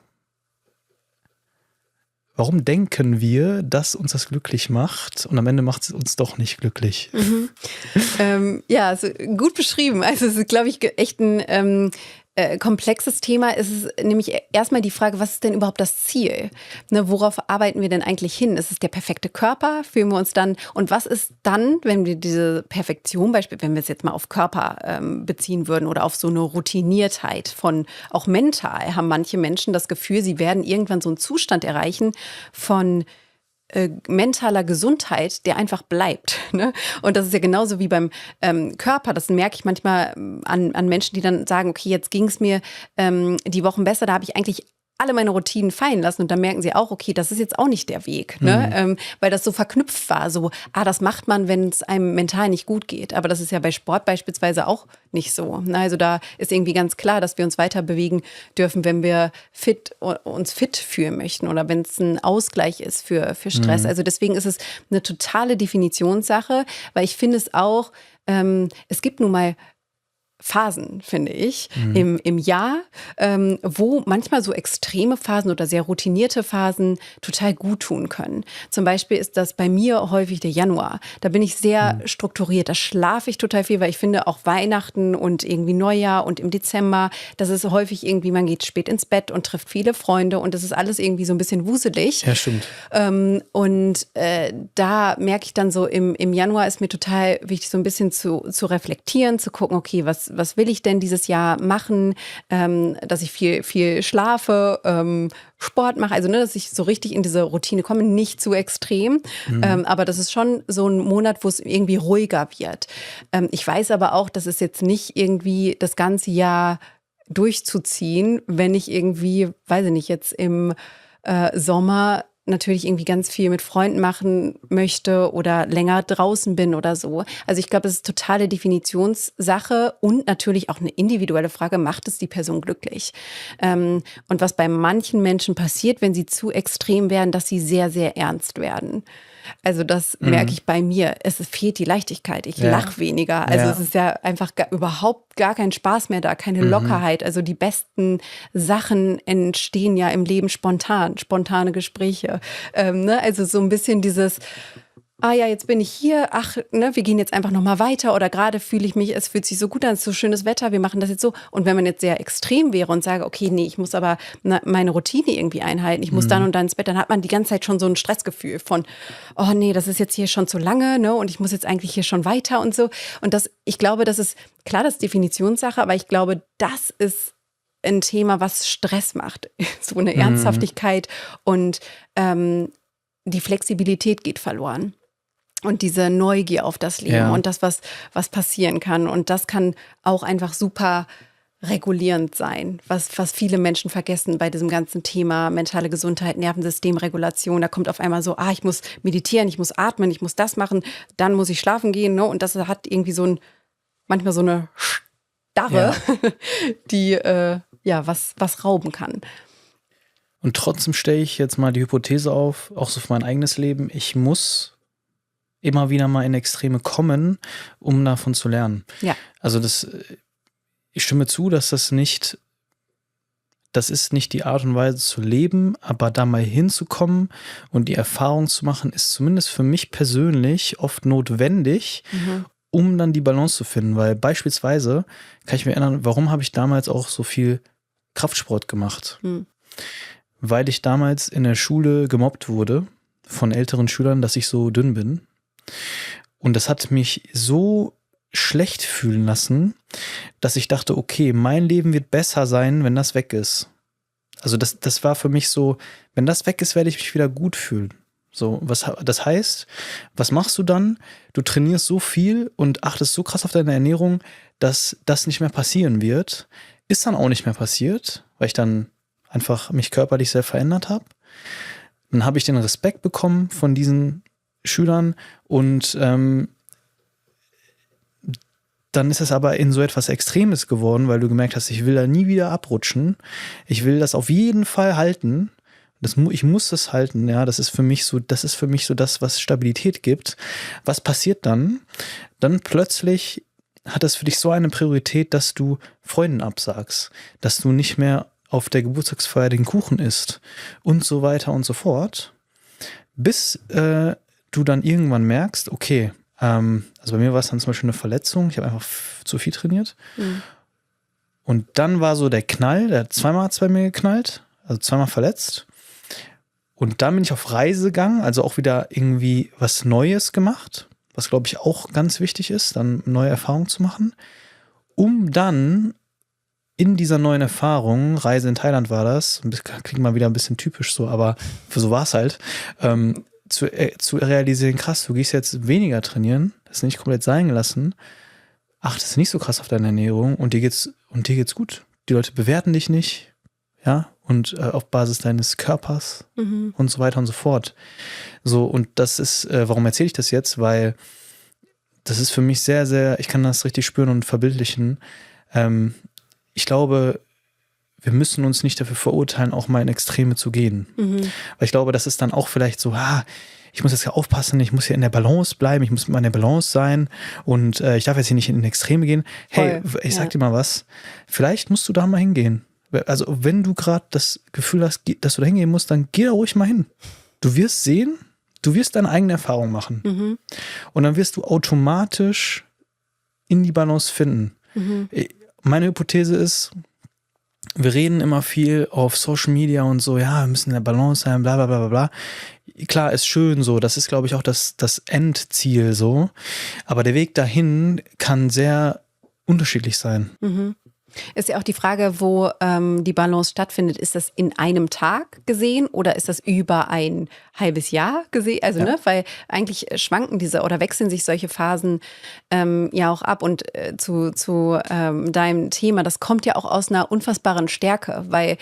warum denken wir, dass uns das glücklich macht und am Ende macht es uns doch nicht glücklich? Ja, also gut beschrieben. Also es ist, glaube ich, echt ein komplexes Thema. Es ist nämlich erstmal die Frage, was ist denn überhaupt das Ziel? Ne, worauf arbeiten wir denn eigentlich hin? Ist es der perfekte Körper? Fühlen wir uns dann? Und was ist dann, wenn wir diese Perfektion, beispielsweise, wenn wir es jetzt mal auf Körper beziehen würden oder auf so eine Routiniertheit von, auch mental, haben manche Menschen das Gefühl, sie werden irgendwann so einen Zustand erreichen von mentaler Gesundheit, der einfach bleibt. Ne? Und das ist ja genauso wie beim Körper. Das merke ich manchmal an Menschen, die dann sagen, okay, jetzt ging es mir die Wochen besser, da habe ich eigentlich alle meine Routinen fallen lassen und dann merken sie auch, okay, das ist jetzt auch nicht der Weg, ne? Weil das so verknüpft war, so, das macht man, wenn es einem mental nicht gut geht, aber das ist ja bei Sport beispielsweise auch nicht so. Ne? Also da ist irgendwie ganz klar, dass wir uns weiter bewegen dürfen, wenn wir uns fit fühlen möchten oder wenn es ein Ausgleich ist für Stress. Also deswegen ist es eine totale Definitionssache, weil ich finde es auch, es gibt nun mal Phasen, finde ich, im Jahr, wo manchmal so extreme Phasen oder sehr routinierte Phasen total gut tun können. Zum Beispiel ist das bei mir häufig der Januar. Da bin ich sehr strukturiert, da schlafe ich total viel, weil ich finde auch Weihnachten und irgendwie Neujahr und im Dezember, das ist häufig irgendwie, man geht spät ins Bett und trifft viele Freunde und das ist alles irgendwie so ein bisschen wuselig. Ja, stimmt. Da merke ich dann so, im Januar ist mir total wichtig, so ein bisschen zu reflektieren, zu gucken, okay, was will ich denn dieses Jahr machen, dass ich viel schlafe, Sport mache, also dass ich so richtig in diese Routine komme, nicht zu extrem, aber das ist schon so ein Monat, wo es irgendwie ruhiger wird. Ich weiß aber auch, dass es jetzt nicht irgendwie das ganze Jahr durchzuziehen, wenn ich irgendwie, weiß ich nicht, jetzt im Sommer natürlich irgendwie ganz viel mit Freunden machen möchte oder länger draußen bin oder so. Also ich glaube, es ist totale Definitionssache und natürlich auch eine individuelle Frage, macht es die Person glücklich? Und was bei manchen Menschen passiert, wenn sie zu extrem werden, dass sie sehr, sehr ernst werden. Also das merke ich bei mir. Es fehlt die Leichtigkeit. Ich lache weniger. Also es ist ja einfach überhaupt gar kein Spaß mehr da, keine Lockerheit. Also die besten Sachen entstehen ja im Leben spontan, spontane Gespräche. Also so ein bisschen dieses, ja, jetzt bin ich hier, wir gehen jetzt einfach nochmal weiter oder gerade fühle ich mich, es fühlt sich so gut an, es ist so schönes Wetter, wir machen das jetzt so. Und wenn man jetzt sehr extrem wäre und sage, okay, nee, ich muss aber meine Routine irgendwie einhalten, ich muss dann und dann ins Bett, dann hat man die ganze Zeit schon so ein Stressgefühl von, oh nee, das ist jetzt hier schon zu lange, ne, und ich muss jetzt eigentlich hier schon weiter und so. Und ich glaube, das ist, klar, das ist Definitionssache, aber ich glaube, das ist ein Thema, was Stress macht. So eine Ernsthaftigkeit und die Flexibilität geht verloren. Und diese Neugier auf das Leben und das, was passieren kann. Und das kann auch einfach super regulierend sein, was viele Menschen vergessen bei diesem ganzen Thema mentale Gesundheit, Nervensystemregulation. Da kommt auf einmal so, ich muss meditieren, ich muss atmen, ich muss das machen, dann muss ich schlafen gehen. Ne? Und das hat irgendwie manchmal so eine Starre, die was rauben kann. Und trotzdem stelle ich jetzt mal die Hypothese auf, auch so für mein eigenes Leben, ich muss immer wieder mal in Extreme kommen, um davon zu lernen. Ja. Also ich stimme zu, dass das ist nicht die Art und Weise zu leben, aber da mal hinzukommen und die Erfahrung zu machen, ist zumindest für mich persönlich oft notwendig, um dann die Balance zu finden. Weil beispielsweise kann ich mir erinnern, warum habe ich damals auch so viel Kraftsport gemacht? Weil ich damals in der Schule gemobbt wurde von älteren Schülern, dass ich so dünn bin. Und das hat mich so schlecht fühlen lassen, dass ich dachte, okay, mein Leben wird besser sein, wenn das weg ist. Also das war für mich so, wenn das weg ist, werde ich mich wieder gut fühlen. So, das heißt, was machst du dann? Du trainierst so viel und achtest so krass auf deine Ernährung, dass das nicht mehr passieren wird. Ist dann auch nicht mehr passiert, weil ich dann einfach mich körperlich sehr verändert habe. Dann habe ich den Respekt bekommen von diesen Schülern und dann ist es aber in so etwas Extremes geworden, weil du gemerkt hast, ich will da nie wieder abrutschen. Ich will das auf jeden Fall halten. Ich muss das halten, ja. Das ist für mich so das, was Stabilität gibt. Was passiert dann? Dann plötzlich hat das für dich so eine Priorität, dass du Freunden absagst, dass du nicht mehr auf der Geburtstagsfeier den Kuchen isst und so weiter und so fort, bis du dann irgendwann merkst, okay, also bei mir war es dann zum Beispiel eine Verletzung, ich habe einfach zu viel trainiert und dann war so der Knall, der hat zweimal bei mir geknallt, also zweimal verletzt und dann bin ich auf Reise gegangen, also auch wieder irgendwie was Neues gemacht, was glaube ich auch ganz wichtig ist, dann neue Erfahrungen zu machen, um dann in dieser neuen Erfahrung, Reise in Thailand war das, klingt mal wieder ein bisschen typisch so, aber so war es halt, zu realisieren, krass, du gehst jetzt weniger trainieren, das nicht komplett sein gelassen, achtest nicht so krass auf deine Ernährung und dir geht's gut. Die Leute bewerten dich nicht, ja, und auf Basis deines Körpers und so weiter und so fort. So, und das ist, warum erzähle ich das jetzt? Weil das ist für mich sehr, sehr, ich kann das richtig spüren und verbildlichen. Ich glaube, wir müssen uns nicht dafür verurteilen, auch mal in Extreme zu gehen. Weil ich glaube, das ist dann auch vielleicht so, ich muss jetzt ja aufpassen, ich muss hier in der Balance bleiben, ich muss mit meiner Balance sein und ich darf jetzt hier nicht in Extreme gehen. Hey, ich sag dir mal was, vielleicht musst du da mal hingehen. Also wenn du gerade das Gefühl hast, dass du da hingehen musst, dann geh da ruhig mal hin. Du wirst sehen, du wirst deine eigene Erfahrung machen. Und dann wirst du automatisch in die Balance finden. Meine Hypothese ist, wir reden immer viel auf Social Media und so, ja, wir müssen in der Balance sein, bla bla bla bla. Klar, ist schön so, das ist, glaube ich, auch das Endziel so. Aber der Weg dahin kann sehr unterschiedlich sein. Ist ja auch die Frage, wo die Balance stattfindet. Ist das in einem Tag gesehen oder ist das über ein halbes Jahr gesehen? Also, ne, weil eigentlich schwanken diese oder wechseln sich solche Phasen ja auch ab. Und zu deinem Thema, das kommt ja auch aus einer unfassbaren Stärke, weil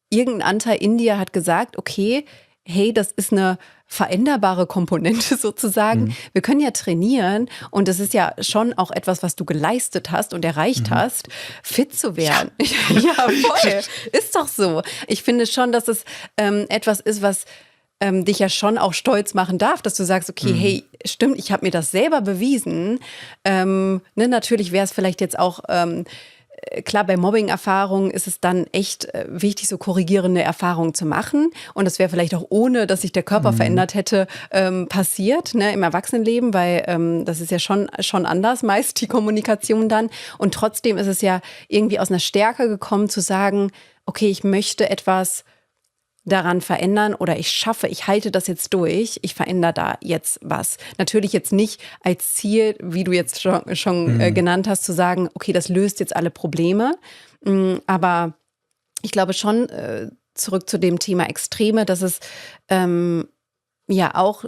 irgendein Anteil in dir hat gesagt, okay, hey, das ist eine veränderbare Komponente sozusagen. Wir können ja trainieren und das ist ja schon auch etwas, was du geleistet hast und erreicht hast, fit zu werden. Ja, voll. Ist doch so. Ich finde schon, dass es etwas ist, was dich ja schon auch stolz machen darf, dass du sagst, okay, hey, stimmt, ich habe mir das selber bewiesen. Ne, natürlich wäre es vielleicht jetzt auch klar, bei Mobbing-Erfahrungen ist es dann echt wichtig, so korrigierende Erfahrungen zu machen. Und das wäre vielleicht auch ohne, dass sich der Körper verändert hätte, passiert, ne, im Erwachsenenleben, weil das ist ja schon anders meist, die Kommunikation dann. Und trotzdem ist es ja irgendwie aus einer Stärke gekommen, zu sagen, okay, ich möchte etwas daran verändern oder ich halte das jetzt durch, ich verändere da jetzt was. Natürlich jetzt nicht als Ziel, wie du jetzt schon genannt hast, zu sagen, okay, das löst jetzt alle Probleme, aber ich glaube schon, zurück zu dem Thema Extreme, dass es ja auch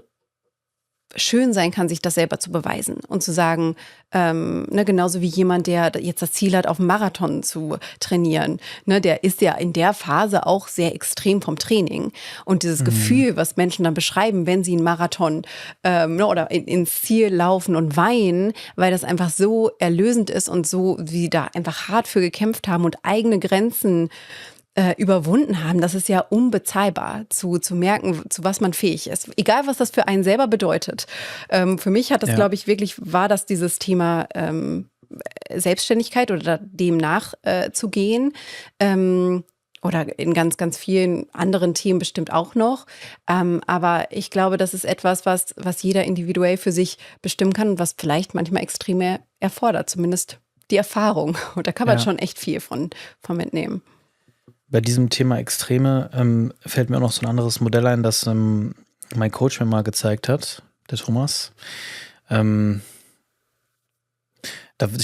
schön sein kann, sich das selber zu beweisen und zu sagen, ne, genauso wie jemand, der jetzt das Ziel hat, auf einen Marathon zu trainieren, ne, der ist ja in der Phase auch sehr extrem vom Training. Und dieses Gefühl, was Menschen dann beschreiben, wenn sie einen Marathon ne, oder ins Ziel laufen und weinen, weil das einfach so erlösend ist und so, wie da einfach hart für gekämpft haben und eigene Grenzen überwunden haben, das ist ja unbezahlbar, zu merken, zu was man fähig ist. Egal, was das für einen selber bedeutet. Für mich hat das, glaube ich, war das dieses Thema Selbstständigkeit oder dem nachzugehen. Oder in ganz, ganz vielen anderen Themen bestimmt auch noch. Aber ich glaube, das ist etwas, was jeder individuell für sich bestimmen kann und was vielleicht manchmal Extreme erfordert, zumindest die Erfahrung. Und da kann man schon echt viel von mitnehmen. Bei diesem Thema Extreme fällt mir auch noch so ein anderes Modell ein, das mein Coach mir mal gezeigt hat, der Thomas. Ich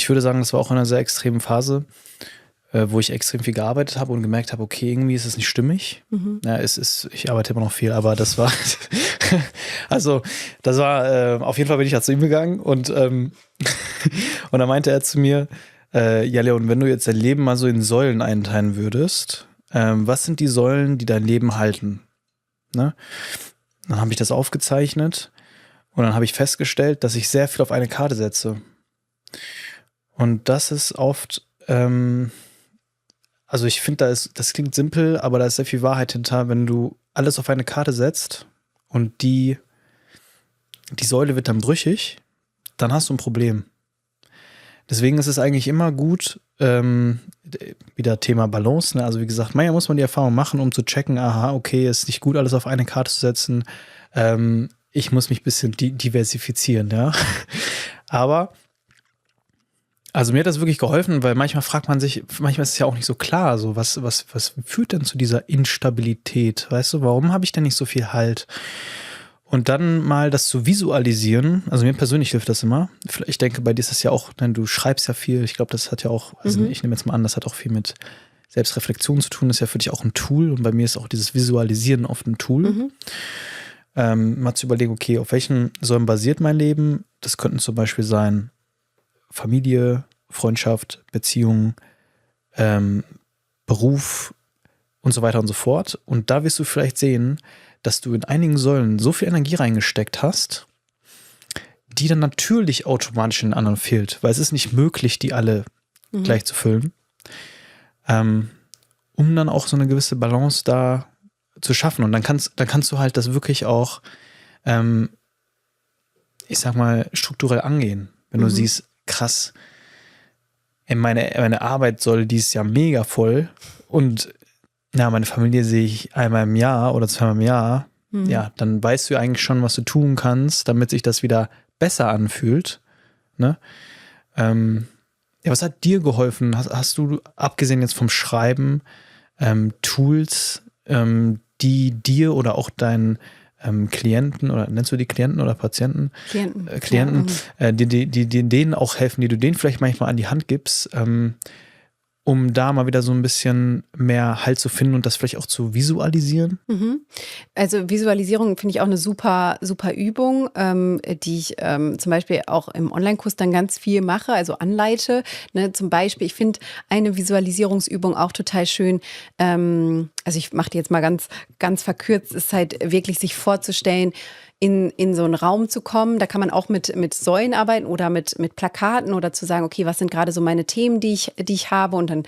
würde sagen, das war auch in einer sehr extremen Phase, wo ich extrem viel gearbeitet habe und gemerkt habe, okay, irgendwie ist es nicht stimmig. Ja, ich arbeite immer noch viel, aber das war auf jeden Fall bin ich da zu ihm gegangen und dann meinte er zu mir, ja Leon, wenn du jetzt dein Leben mal so in Säulen einteilen würdest, was sind die Säulen, die dein Leben halten? Ne? Dann habe ich das aufgezeichnet und dann habe ich festgestellt, dass ich sehr viel auf eine Karte setze. Und das ist oft, also ich finde, das klingt simpel, aber da ist sehr viel Wahrheit hinter, wenn du alles auf eine Karte setzt und die Säule wird dann brüchig, dann hast du ein Problem. Deswegen ist es eigentlich immer gut, wieder Thema Balance, ne? Also wie gesagt, manchmal muss man die Erfahrung machen, um zu checken, aha, okay, ist nicht gut, alles auf eine Karte zu setzen. Ich muss mich ein bisschen diversifizieren, ja. Aber also mir hat das wirklich geholfen, weil manchmal fragt man sich, manchmal ist es ja auch nicht so klar, so was führt denn zu dieser Instabilität? Weißt du, warum habe ich denn nicht so viel Halt? Und dann mal das zu visualisieren, also mir persönlich hilft das immer. Ich denke, bei dir ist das ja auch, du schreibst ja viel, ich glaube, das hat ja auch, also ich nehme jetzt mal an, das hat auch viel mit Selbstreflexion zu tun, das ist ja für dich auch ein Tool und bei mir ist auch dieses Visualisieren oft ein Tool. Mal zu überlegen, okay, auf welchen Säulen basiert mein Leben? Das könnten zum Beispiel sein Familie, Freundschaft, Beziehungen, Beruf und so weiter und so fort. Und da wirst du vielleicht sehen, dass du in einigen Säulen so viel Energie reingesteckt hast, die dann natürlich automatisch in den anderen fehlt, weil es ist nicht möglich, die alle gleich zu füllen, um dann auch so eine gewisse Balance da zu schaffen. Und dann kannst du halt das wirklich auch, ich sag mal, strukturell angehen. Wenn du siehst, krass, meine Arbeit soll dieses Jahr mega voll und meine Familie sehe ich einmal im Jahr oder zweimal im Jahr, ja, dann weißt du eigentlich schon, was du tun kannst, damit sich das wieder besser anfühlt. Ne? Ja, was hat dir geholfen? Hast du, abgesehen jetzt vom Schreiben, Tools, die dir oder auch deinen Klienten, oder nennst du die Klienten oder Patienten? Klienten, die denen auch helfen, die du denen vielleicht manchmal an die Hand gibst, um da mal wieder so ein bisschen mehr Halt zu finden und das vielleicht auch zu visualisieren? Also Visualisierung finde ich auch eine super, super Übung, die ich zum Beispiel auch im Online-Kurs dann ganz viel mache, also anleite. Ne? Zum Beispiel, ich finde eine Visualisierungsübung auch total schön. Also ich mache die jetzt mal ganz, ganz verkürzt, ist halt wirklich sich vorzustellen, in so einen Raum zu kommen. Da kann man auch mit Säulen arbeiten oder mit Plakaten oder zu sagen, okay, was sind gerade so meine Themen, die ich habe, und dann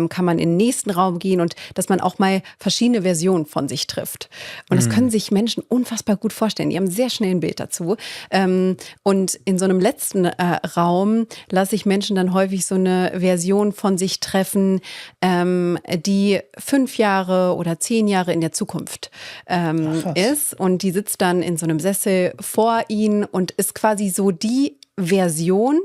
kann man in den nächsten Raum gehen und dass man auch mal verschiedene Versionen von sich trifft. Und das können sich Menschen unfassbar gut vorstellen. Die haben sehr schnell ein Bild dazu. Und in so einem letzten Raum lasse ich Menschen dann häufig so eine Version von sich treffen, die 5 Jahre oder 10 Jahre in der Zukunft ist. Und die sitzt dann in so einem Sessel vor ihnen und ist quasi so die Version,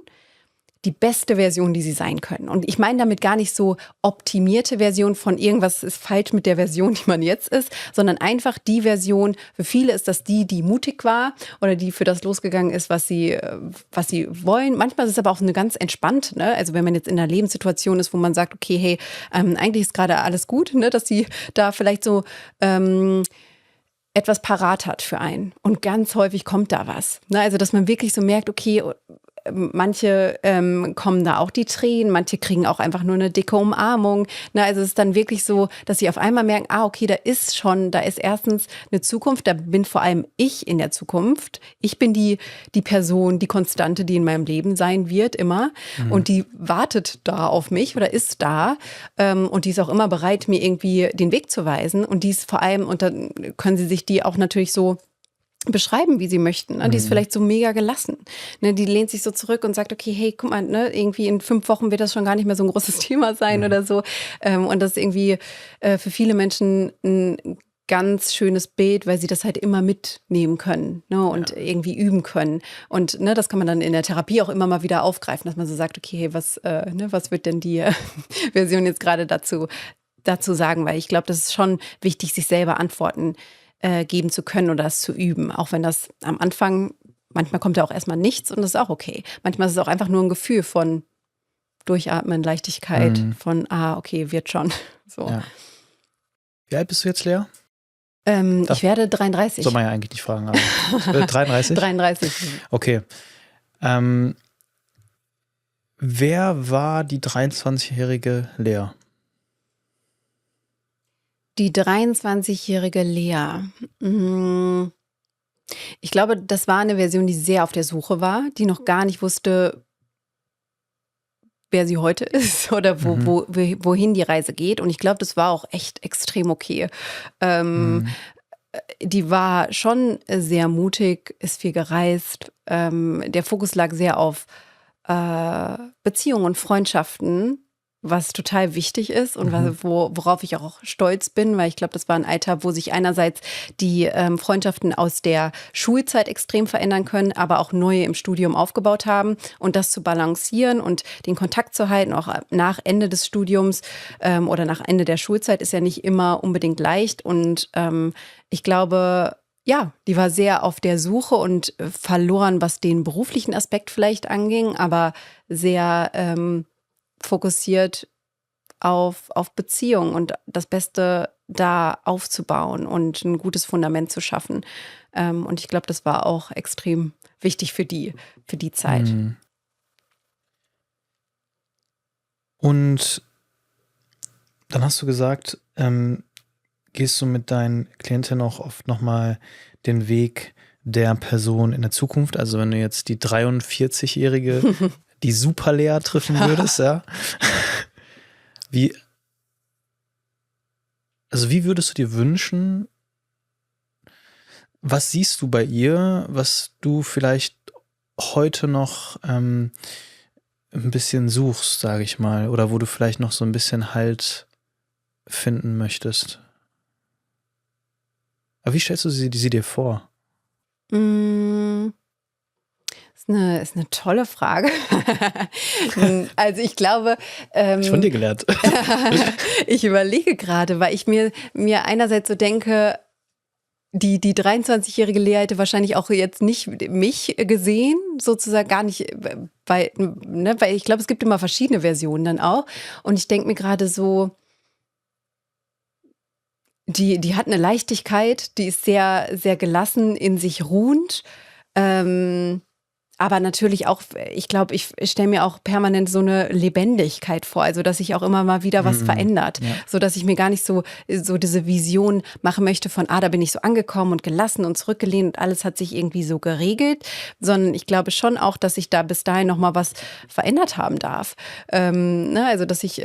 die beste Version, die sie sein können. Und ich meine damit gar nicht so optimierte Version von irgendwas ist falsch mit der Version, die man jetzt ist, sondern einfach die Version, für viele ist das die mutig war oder die für das losgegangen ist, was sie wollen. Manchmal ist es aber auch eine ganz entspannt, ne? Also wenn man jetzt in einer Lebenssituation ist, wo man sagt, okay, hey, eigentlich ist gerade alles gut, ne? Dass sie da vielleicht so etwas parat hat für einen. Und ganz häufig kommt da was. Ne? Also, dass man wirklich so merkt, okay, manche kommen da auch die Tränen, manche kriegen auch einfach nur eine dicke Umarmung. Ne? Also es ist dann wirklich so, dass sie auf einmal merken, okay, da ist erstens eine Zukunft, da bin vor allem ich in der Zukunft. Ich bin die Person, die Konstante, die in meinem Leben sein wird, immer. Und die wartet da auf mich oder ist da. Und die ist auch immer bereit, mir irgendwie den Weg zu weisen. Und die ist vor allem, und dann können sie sich die auch natürlich so beschreiben, wie sie möchten. Ne? Die ist vielleicht so mega gelassen. Ne? Die lehnt sich so zurück und sagt, okay, hey, guck mal, ne? Irgendwie in 5 Wochen wird das schon gar nicht mehr so ein großes Thema sein oder so. Und das ist irgendwie für viele Menschen ein ganz schönes Bild, weil sie das halt immer mitnehmen können, ne? Und irgendwie üben können. Und ne, das kann man dann in der Therapie auch immer mal wieder aufgreifen, dass man so sagt, okay, hey, was wird denn die Version jetzt gerade dazu sagen? Weil ich glaube, das ist schon wichtig, sich selber Antworten geben zu können oder das zu üben. Auch wenn das am Anfang, manchmal kommt ja auch erstmal nichts und das ist auch okay. Manchmal ist es auch einfach nur ein Gefühl von Durchatmen, Leichtigkeit, von, okay, wird schon. So. Ja. Wie alt bist du jetzt, Lea? Ich werde 33. Soll man ja eigentlich nicht fragen, aber 33? 33. Okay. Wer war die 23-jährige Lea? Die 23-jährige Lea. Ich glaube, das war eine Version, die sehr auf der Suche war, die noch gar nicht wusste, wer sie heute ist oder wohin die Reise geht. Und ich glaube, das war auch echt extrem okay. Die war schon sehr mutig, ist viel gereist. Der Fokus lag sehr auf Beziehungen und Freundschaften, was total wichtig ist und worauf ich auch stolz bin, weil ich glaube, das war ein Alter, wo sich einerseits die Freundschaften aus der Schulzeit extrem verändern können, aber auch neue im Studium aufgebaut haben und das zu balancieren und den Kontakt zu halten, auch nach Ende des Studiums oder nach Ende der Schulzeit ist ja nicht immer unbedingt leicht und ich glaube, ja, die war sehr auf der Suche und verloren, was den beruflichen Aspekt vielleicht anging, aber sehr fokussiert auf Beziehungen und das Beste da aufzubauen und ein gutes Fundament zu schaffen. Und ich glaube, das war auch extrem wichtig für die Zeit. Und dann hast du gesagt, gehst du mit deinen Klientinnen auch oft nochmal den Weg der Person in der Zukunft? Also wenn du jetzt die 43-Jährige, die super Lea treffen würdest, ja? Wie würdest du dir wünschen, was siehst du bei ihr, was du vielleicht heute noch ein bisschen suchst, sage ich mal, oder wo du vielleicht noch so ein bisschen Halt finden möchtest? Aber wie stellst du sie dir vor? Ist eine tolle Frage. Also ich glaube, Hab ich von dir gelernt. ich überlege gerade, weil ich mir einerseits so denke, die 23-jährige Lea hätte wahrscheinlich auch jetzt nicht mich gesehen, sozusagen gar nicht, weil ich glaube, es gibt immer verschiedene Versionen dann auch. Und ich denke mir gerade so, die hat eine Leichtigkeit, die ist sehr, sehr gelassen, in sich ruhend. Aber natürlich auch, ich glaube, ich stelle mir auch permanent so eine Lebendigkeit vor, also dass sich auch immer mal wieder was verändert, so dass ich mir gar nicht so diese Vision machen möchte von, da bin ich so angekommen und gelassen und zurückgelehnt und alles hat sich irgendwie so geregelt, sondern ich glaube schon auch, dass sich da bis dahin noch mal was verändert haben darf. Also dass ich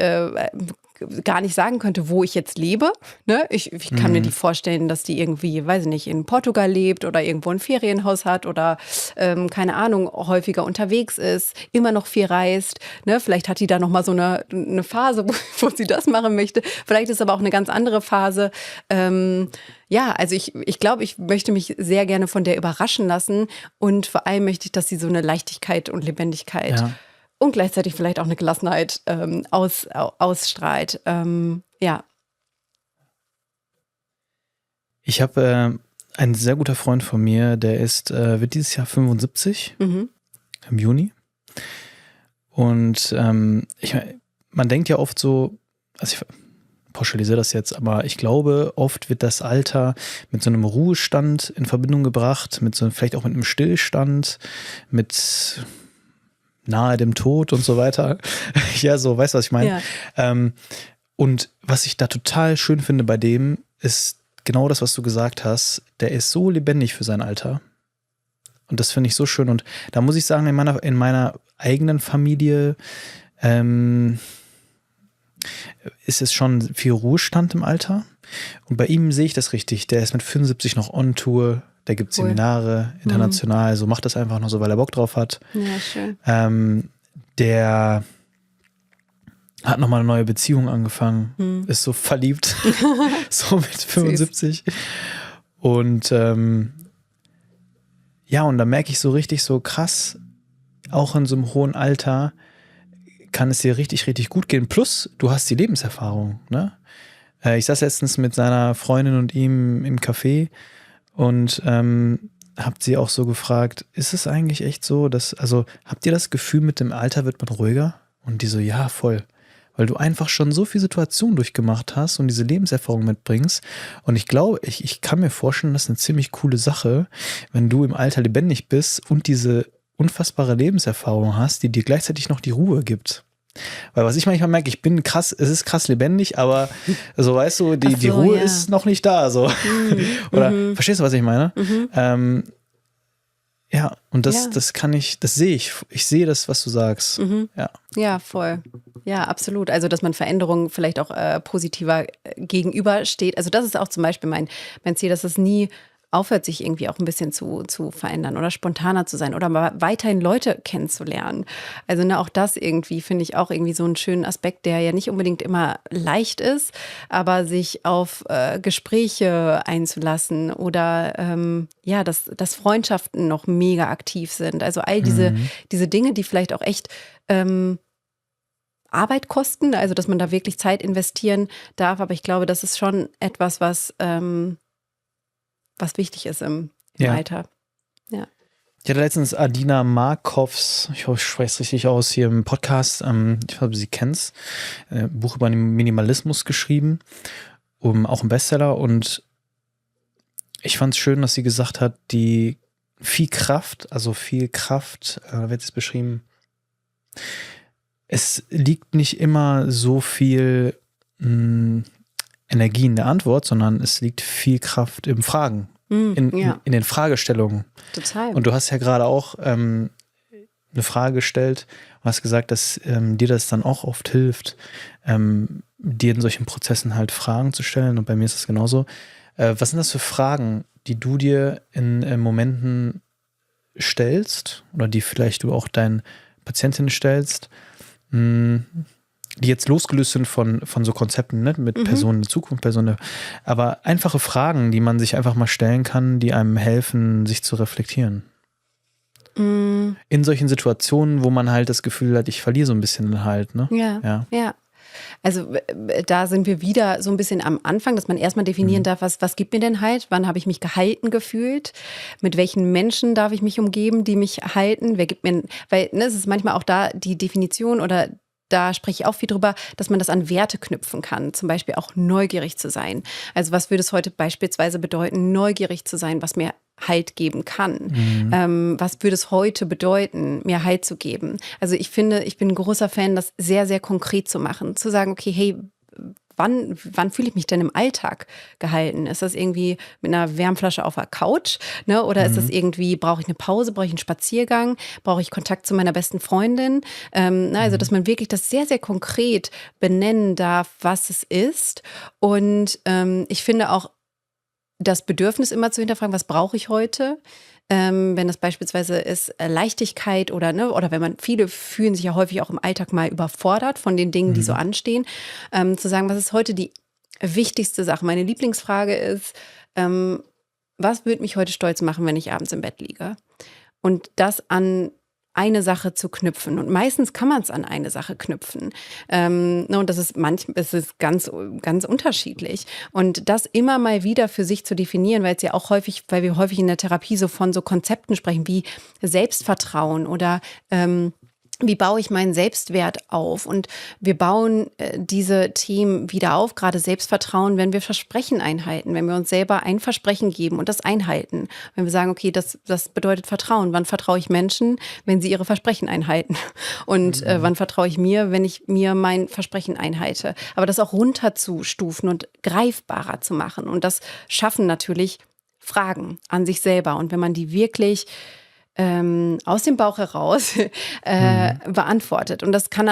gar nicht sagen könnte, wo ich jetzt lebe. Ne? Ich kann mir die vorstellen, dass die irgendwie, weiß ich nicht, in Portugal lebt oder irgendwo ein Ferienhaus hat oder keine Ahnung, häufiger unterwegs ist, immer noch viel reist. Ne? Vielleicht hat die da noch mal so eine Phase, wo sie das machen möchte. Vielleicht ist aber auch eine ganz andere Phase. Also ich glaube, ich möchte mich sehr gerne von der überraschen lassen und vor allem möchte ich, dass sie so eine Leichtigkeit und Lebendigkeit und gleichzeitig vielleicht auch eine Gelassenheit ausstrahlt. Ich habe ein sehr guter Freund von mir, der wird dieses Jahr 75 im Juni. Und man denkt ja oft so, also ich pauschalisiere das jetzt, aber ich glaube, oft wird das Alter mit so einem Ruhestand in Verbindung gebracht, vielleicht auch mit einem Stillstand, mit nahe dem Tod und so weiter. Ja, so, weißt du, was ich meine? Ja. Und was ich da total schön finde bei dem, ist genau das, was du gesagt hast. Der ist so lebendig für sein Alter. Und das finde ich so schön. Und da muss ich sagen, in meiner eigenen Familie ist es schon viel Ruhestand im Alter. Und bei ihm sehe ich das richtig. Der ist mit 75 noch on Tour. Der gibt Seminare international. So macht das einfach noch so, weil er Bock drauf hat. Ja, schön. Der hat nochmal eine neue Beziehung angefangen. Ist so verliebt. So mit 75. Und und da merke ich so richtig so krass, auch in so einem hohen Alter kann es dir richtig, richtig gut gehen. Plus, du hast die Lebenserfahrung, ne? Ich saß letztens mit seiner Freundin und ihm im Café und habt sie auch so gefragt, ist es eigentlich echt so, habt ihr das Gefühl, mit dem Alter wird man ruhiger? Und die so, ja, voll. Weil du einfach schon so viele Situationen durchgemacht hast und diese Lebenserfahrung mitbringst. Und ich glaube, ich kann mir vorstellen, das ist eine ziemlich coole Sache, wenn du im Alter lebendig bist und diese unfassbare Lebenserfahrung hast, die dir gleichzeitig noch die Ruhe gibt. Weil was ich manchmal merke, es ist krass lebendig, aber so, weißt du, die Ruhe ist noch nicht da. So. Oder verstehst du, was ich meine? Ja, und Ja. das sehe ich. Ich sehe das, was du sagst. Ja. Ja, voll. Ja, absolut. Also, dass man Veränderungen vielleicht auch positiver gegenübersteht. Also, das ist auch zum Beispiel mein Ziel, dass es nie aufhört, sich irgendwie auch ein bisschen zu verändern oder spontaner zu sein oder mal weiterhin Leute kennenzulernen. Also, ne, auch das irgendwie finde ich auch irgendwie so einen schönen Aspekt, der ja nicht unbedingt immer leicht ist, aber sich auf Gespräche einzulassen oder ja, dass Freundschaften noch mega aktiv sind. Also all diese Dinge, die vielleicht auch echt Arbeit kosten, also dass man da wirklich Zeit investieren darf. Aber ich glaube, das ist schon etwas, was wichtig ist im Ja. Alter. Ja. Ich hatte letztens Adina Markovs, ich hoffe, ich spreche es richtig aus, hier im Podcast, ich glaube, sie kennt's, ein Buch über den Minimalismus geschrieben, auch ein Bestseller, und ich fand es schön, dass sie gesagt hat, viel Kraft, wird es beschrieben, es liegt nicht immer so viel Energie in der Antwort, sondern es liegt viel Kraft im Fragen, in den Fragestellungen. Total. Und du hast ja gerade auch eine Frage gestellt und hast gesagt, dass dir das dann auch oft hilft, dir in solchen Prozessen halt Fragen zu stellen. Und bei mir ist das genauso. Was sind das für Fragen, die du dir in Momenten stellst oder die vielleicht du auch deinen Patientinnen stellst, die jetzt losgelöst sind von so Konzepten, ne? Mit Personen der Zukunft, aber einfache Fragen, die man sich einfach mal stellen kann, die einem helfen, sich zu reflektieren. In solchen Situationen, wo man halt das Gefühl hat, ich verliere so ein bisschen den Halt. Ne? Ja. Also da sind wir wieder so ein bisschen am Anfang, dass man erstmal definieren darf, was gibt mir denn Halt? Wann habe ich mich gehalten gefühlt? Mit welchen Menschen darf ich mich umgeben, die mich halten? Wer gibt mir, weil es ist manchmal auch da die Definition oder da spreche ich auch viel drüber, dass man das an Werte knüpfen kann. Zum Beispiel auch neugierig zu sein. Also was würde es heute beispielsweise bedeuten, neugierig zu sein, was mir Halt geben kann? Was würde es heute bedeuten, mir Halt zu geben? Also ich finde, ich bin ein großer Fan, das sehr, sehr konkret zu machen. Zu sagen, okay, hey, wann fühle ich mich denn im Alltag gehalten? Ist das irgendwie mit einer Wärmflasche auf der Couch? Ne? Oder ist das irgendwie, brauche ich eine Pause, brauche ich einen Spaziergang, brauche ich Kontakt zu meiner besten Freundin? Also, dass man wirklich das sehr, sehr konkret benennen darf, was es ist. Und ich finde auch, das Bedürfnis immer zu hinterfragen, was brauche ich heute? Wenn das beispielsweise ist Leichtigkeit oder viele fühlen sich ja häufig auch im Alltag mal überfordert von den Dingen, die so anstehen, zu sagen, was ist heute die wichtigste Sache? Meine Lieblingsfrage ist, was würde mich heute stolz machen, wenn ich abends im Bett liege? Und das an eine Sache zu knüpfen. Und meistens kann man es an eine Sache knüpfen. Und das ist ganz, ganz unterschiedlich. Und das immer mal wieder für sich zu definieren, weil wir häufig in der Therapie so von so Konzepten sprechen, wie Selbstvertrauen oder wie baue ich meinen Selbstwert auf? Und wir bauen diese Themen wieder auf, gerade Selbstvertrauen, wenn wir Versprechen einhalten, wenn wir uns selber ein Versprechen geben und das einhalten. Wenn wir sagen, okay, das bedeutet Vertrauen. Wann vertraue ich Menschen, wenn sie ihre Versprechen einhalten? Und wann vertraue ich mir, wenn ich mir mein Versprechen einhalte? Aber das auch runterzustufen und greifbarer zu machen. Und das schaffen natürlich Fragen an sich selber. Und wenn man die wirklich aus dem Bauch heraus beantwortet. Und das kann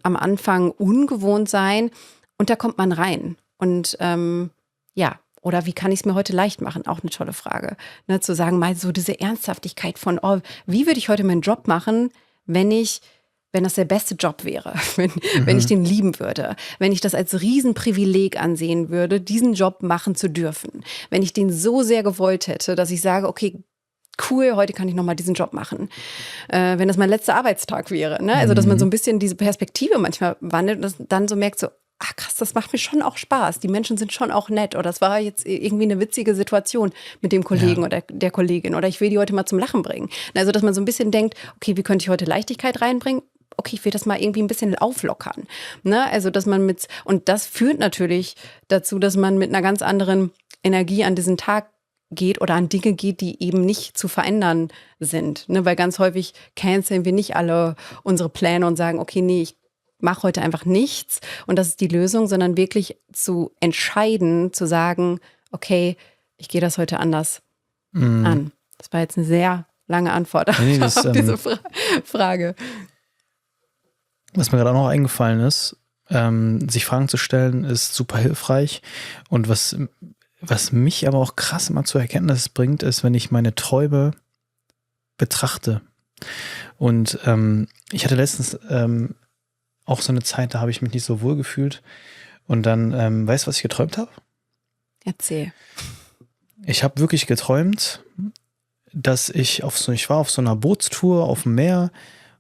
am Anfang ungewohnt sein und da kommt man rein. Und oder wie kann ich es mir heute leicht machen? Auch eine tolle Frage. Ne, zu sagen, mal so diese Ernsthaftigkeit von, wie würde ich heute meinen Job machen, wenn das der beste Job wäre, wenn ich den lieben würde, wenn ich das als Riesenprivileg ansehen würde, diesen Job machen zu dürfen, wenn ich den so sehr gewollt hätte, dass ich sage, okay, cool, heute kann ich nochmal diesen Job machen. Wenn das mein letzter Arbeitstag wäre. Ne? Also, dass man so ein bisschen diese Perspektive manchmal wandelt und dann so merkt, so, ach krass, das macht mir schon auch Spaß. Die Menschen sind schon auch nett. Oder das war jetzt irgendwie eine witzige Situation mit dem Kollegen oder der Kollegin. Oder ich will die heute mal zum Lachen bringen. Also, dass man so ein bisschen denkt, okay, wie könnte ich heute Leichtigkeit reinbringen? Okay, ich will das mal irgendwie ein bisschen auflockern. Ne? Also, dass man und das führt natürlich dazu, dass man mit einer ganz anderen Energie an diesen Tag geht oder an Dinge geht, die eben nicht zu verändern sind. Ne? Weil ganz häufig canceln wir nicht alle unsere Pläne und sagen, okay, nee, ich mache heute einfach nichts und das ist die Lösung, sondern wirklich zu entscheiden, zu sagen, okay, ich gehe das heute anders an. Das war jetzt eine sehr lange Antwort Nee, das, auf diese Frage. Was mir gerade auch noch eingefallen ist, sich Fragen zu stellen, ist super hilfreich. Und was mich aber auch krass immer zur Erkenntnis bringt, ist, wenn ich meine Träume betrachte. Und ich hatte letztens auch so eine Zeit, da habe ich mich nicht so wohl gefühlt. Und dann, weißt du, was ich geträumt habe? Erzähl. Ich habe wirklich geträumt, dass ich war auf so einer Bootstour auf dem Meer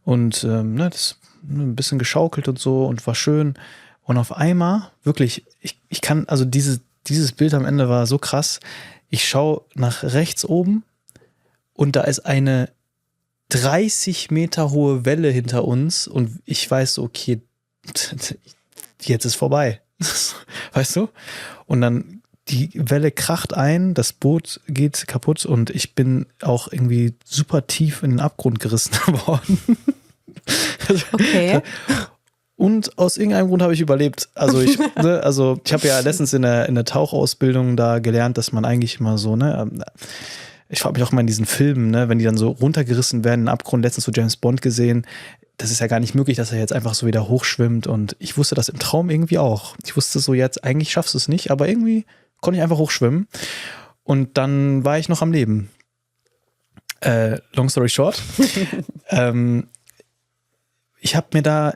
und das ein bisschen geschaukelt und so und war schön. Und auf einmal, wirklich, ich kann, also dieses Bild am Ende war so krass. Ich schaue nach rechts oben und da ist eine 30 Meter hohe Welle hinter uns und ich weiß so, okay, jetzt ist vorbei. Weißt du? Und dann die Welle kracht ein, das Boot geht kaputt und ich bin auch irgendwie super tief in den Abgrund gerissen worden. Okay. Und aus irgendeinem Grund habe ich überlebt. Also ich habe ja letztens in der Tauchausbildung da gelernt, dass man eigentlich immer so, ich frage mich auch immer in diesen Filmen, wenn die dann so runtergerissen werden in den Abgrund, letztens so James Bond gesehen, das ist ja gar nicht möglich, dass er jetzt einfach so wieder hochschwimmt und ich wusste das im Traum irgendwie auch. Ich wusste so jetzt, eigentlich schaffst du es nicht, aber irgendwie konnte ich einfach hochschwimmen und dann war ich noch am Leben. Long story short. Ich habe mir da,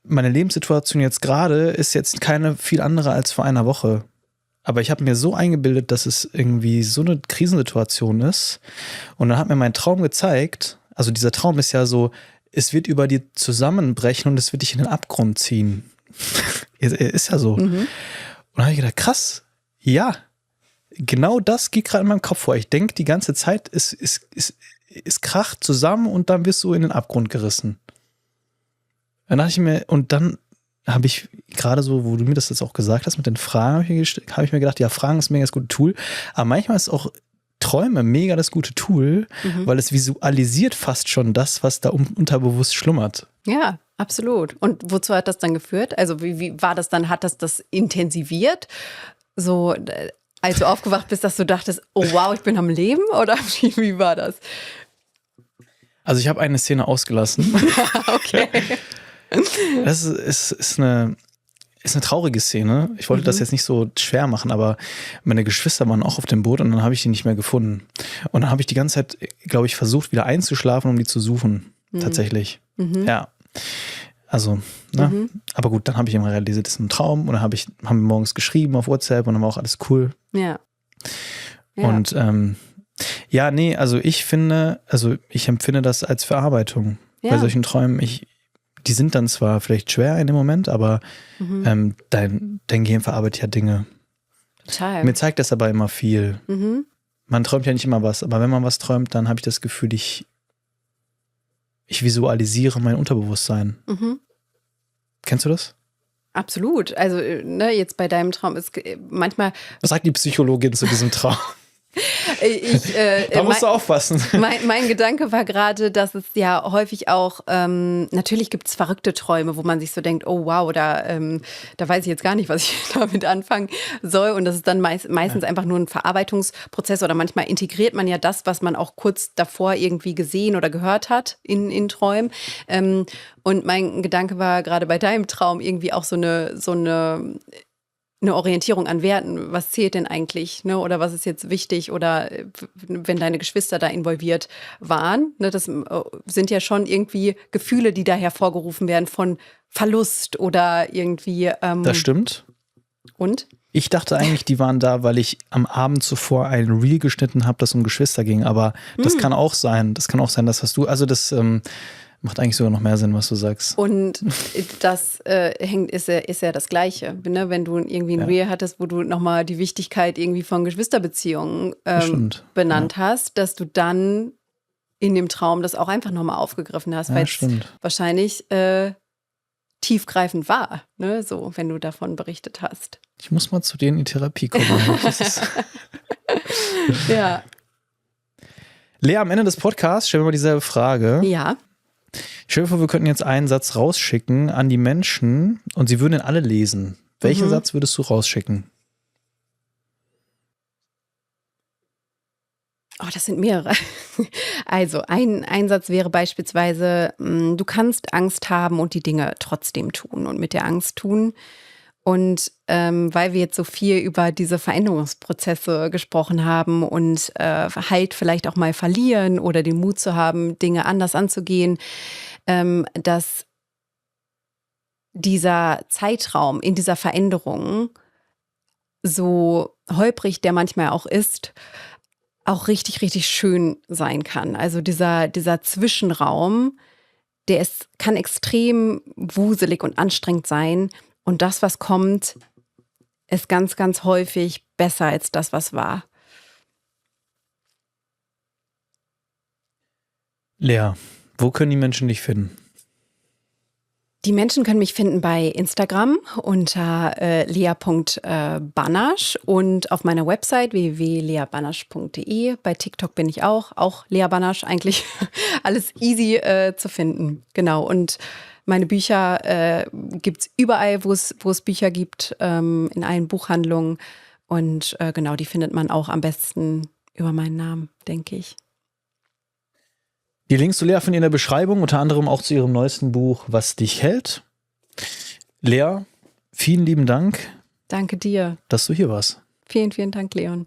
meine Lebenssituation jetzt gerade ist jetzt keine viel andere als vor einer Woche. Aber ich habe mir so eingebildet, dass es irgendwie so eine Krisensituation ist. Und dann hat mir mein Traum gezeigt, also dieser Traum ist ja so, es wird über dir zusammenbrechen und es wird dich in den Abgrund ziehen. Ist ja so. Und dann habe ich gedacht, krass, ja, genau das geht gerade in meinem Kopf vor. Ich denke die ganze Zeit, es kracht zusammen und dann wirst du in den Abgrund gerissen. Dann dachte ich mir, und dann habe ich gerade so, wo du mir das jetzt auch gesagt hast, mit den Fragen, habe ich mir gedacht, ja, Fragen ist mega das gute Tool, aber manchmal ist auch Träume mega das gute Tool, weil es visualisiert fast schon das, was da unterbewusst schlummert. Ja, absolut. Und wozu hat das dann geführt? Also wie war das dann? Hat das intensiviert? So, als du aufgewacht bist, dass du dachtest, oh wow, ich bin am Leben? Oder wie war das? Also ich habe eine Szene ausgelassen. Okay. Das ist eine traurige Szene. Ich wollte das jetzt nicht so schwer machen, aber meine Geschwister waren auch auf dem Boot und dann habe ich die nicht mehr gefunden. Und dann habe ich die ganze Zeit, glaube ich, versucht, wieder einzuschlafen, um die zu suchen. Tatsächlich. Ja. Also, aber gut, dann habe ich immer realisiert, das ist ein Traum und dann haben wir morgens geschrieben auf WhatsApp und dann war auch alles cool. Ja. Und also ich empfinde das als Verarbeitung. Bei solchen Träumen, die sind dann zwar vielleicht schwer in dem Moment, aber dein Gehirn verarbeitet ja Dinge. Total. Mir zeigt das aber immer viel. Man träumt ja nicht immer was, aber wenn man was träumt, dann habe ich das Gefühl, ich visualisiere mein Unterbewusstsein. Kennst du das? Absolut. Also jetzt bei deinem Traum ist manchmal... Was sagt die Psychologin zu diesem Traum? Da musst du aufpassen. Mein Gedanke war gerade, dass es ja häufig auch, natürlich gibt es verrückte Träume, wo man sich so denkt, oh wow, da weiß ich jetzt gar nicht, was ich damit anfangen soll. Und das ist dann meistens einfach nur ein Verarbeitungsprozess oder manchmal integriert man ja das, was man auch kurz davor irgendwie gesehen oder gehört hat in Träumen. Und mein Gedanke war gerade bei deinem Traum irgendwie auch so eine Orientierung an Werten, was zählt denn eigentlich, ne? Oder was ist jetzt wichtig oder wenn deine Geschwister da involviert waren, ne? Das sind ja schon irgendwie Gefühle, die da hervorgerufen werden von Verlust oder irgendwie. Das stimmt. Und? Ich dachte eigentlich, die waren da, weil ich am Abend zuvor ein Reel geschnitten habe, das um Geschwister ging, aber das kann auch sein. Das kann auch sein, das hast du, also das macht eigentlich sogar noch mehr Sinn, was du sagst. Und das ist ja das Gleiche, ne? Wenn du irgendwie ein Reel hattest, wo du nochmal die Wichtigkeit irgendwie von Geschwisterbeziehungen benannt hast, dass du dann in dem Traum das auch einfach nochmal aufgegriffen hast, weil es wahrscheinlich tiefgreifend war, ne? So, wenn du davon berichtet hast. Ich muss mal zu denen in die Therapie kommen. Ja. Lea, am Ende des Podcasts stellen wir mal dieselbe Frage. Ja. Stell dir vor, wir könnten jetzt einen Satz rausschicken an die Menschen und sie würden ihn alle lesen. Welchen Satz würdest du rausschicken? Oh, das sind mehrere. Also ein Satz wäre beispielsweise, du kannst Angst haben und die Dinge trotzdem tun und mit der Angst tun. Und weil wir jetzt so viel über diese Veränderungsprozesse gesprochen haben und Halt vielleicht auch mal verlieren oder den Mut zu haben, Dinge anders anzugehen, dass dieser Zeitraum in dieser Veränderung, so holprig der manchmal auch ist, auch richtig, richtig schön sein kann. Also dieser Zwischenraum, kann extrem wuselig und anstrengend sein. Und das, was kommt, ist ganz, ganz häufig besser als das, was war. Lea, wo können die Menschen dich finden? Die Menschen können mich finden bei Instagram unter lea.banasch und auf meiner Website www.leabanasch.de. Bei TikTok bin ich auch Lea Banasch, eigentlich alles easy zu finden. Genau, und meine Bücher gibt es überall, wo es Bücher gibt, in allen Buchhandlungen. Und genau, die findet man auch am besten über meinen Namen, denke ich. Die Links zu Lea findet ihr in der Beschreibung, unter anderem auch zu ihrem neuesten Buch Was dich hält. Lea, vielen lieben Dank. Danke dir. Dass du hier warst. Vielen, vielen Dank, Leon.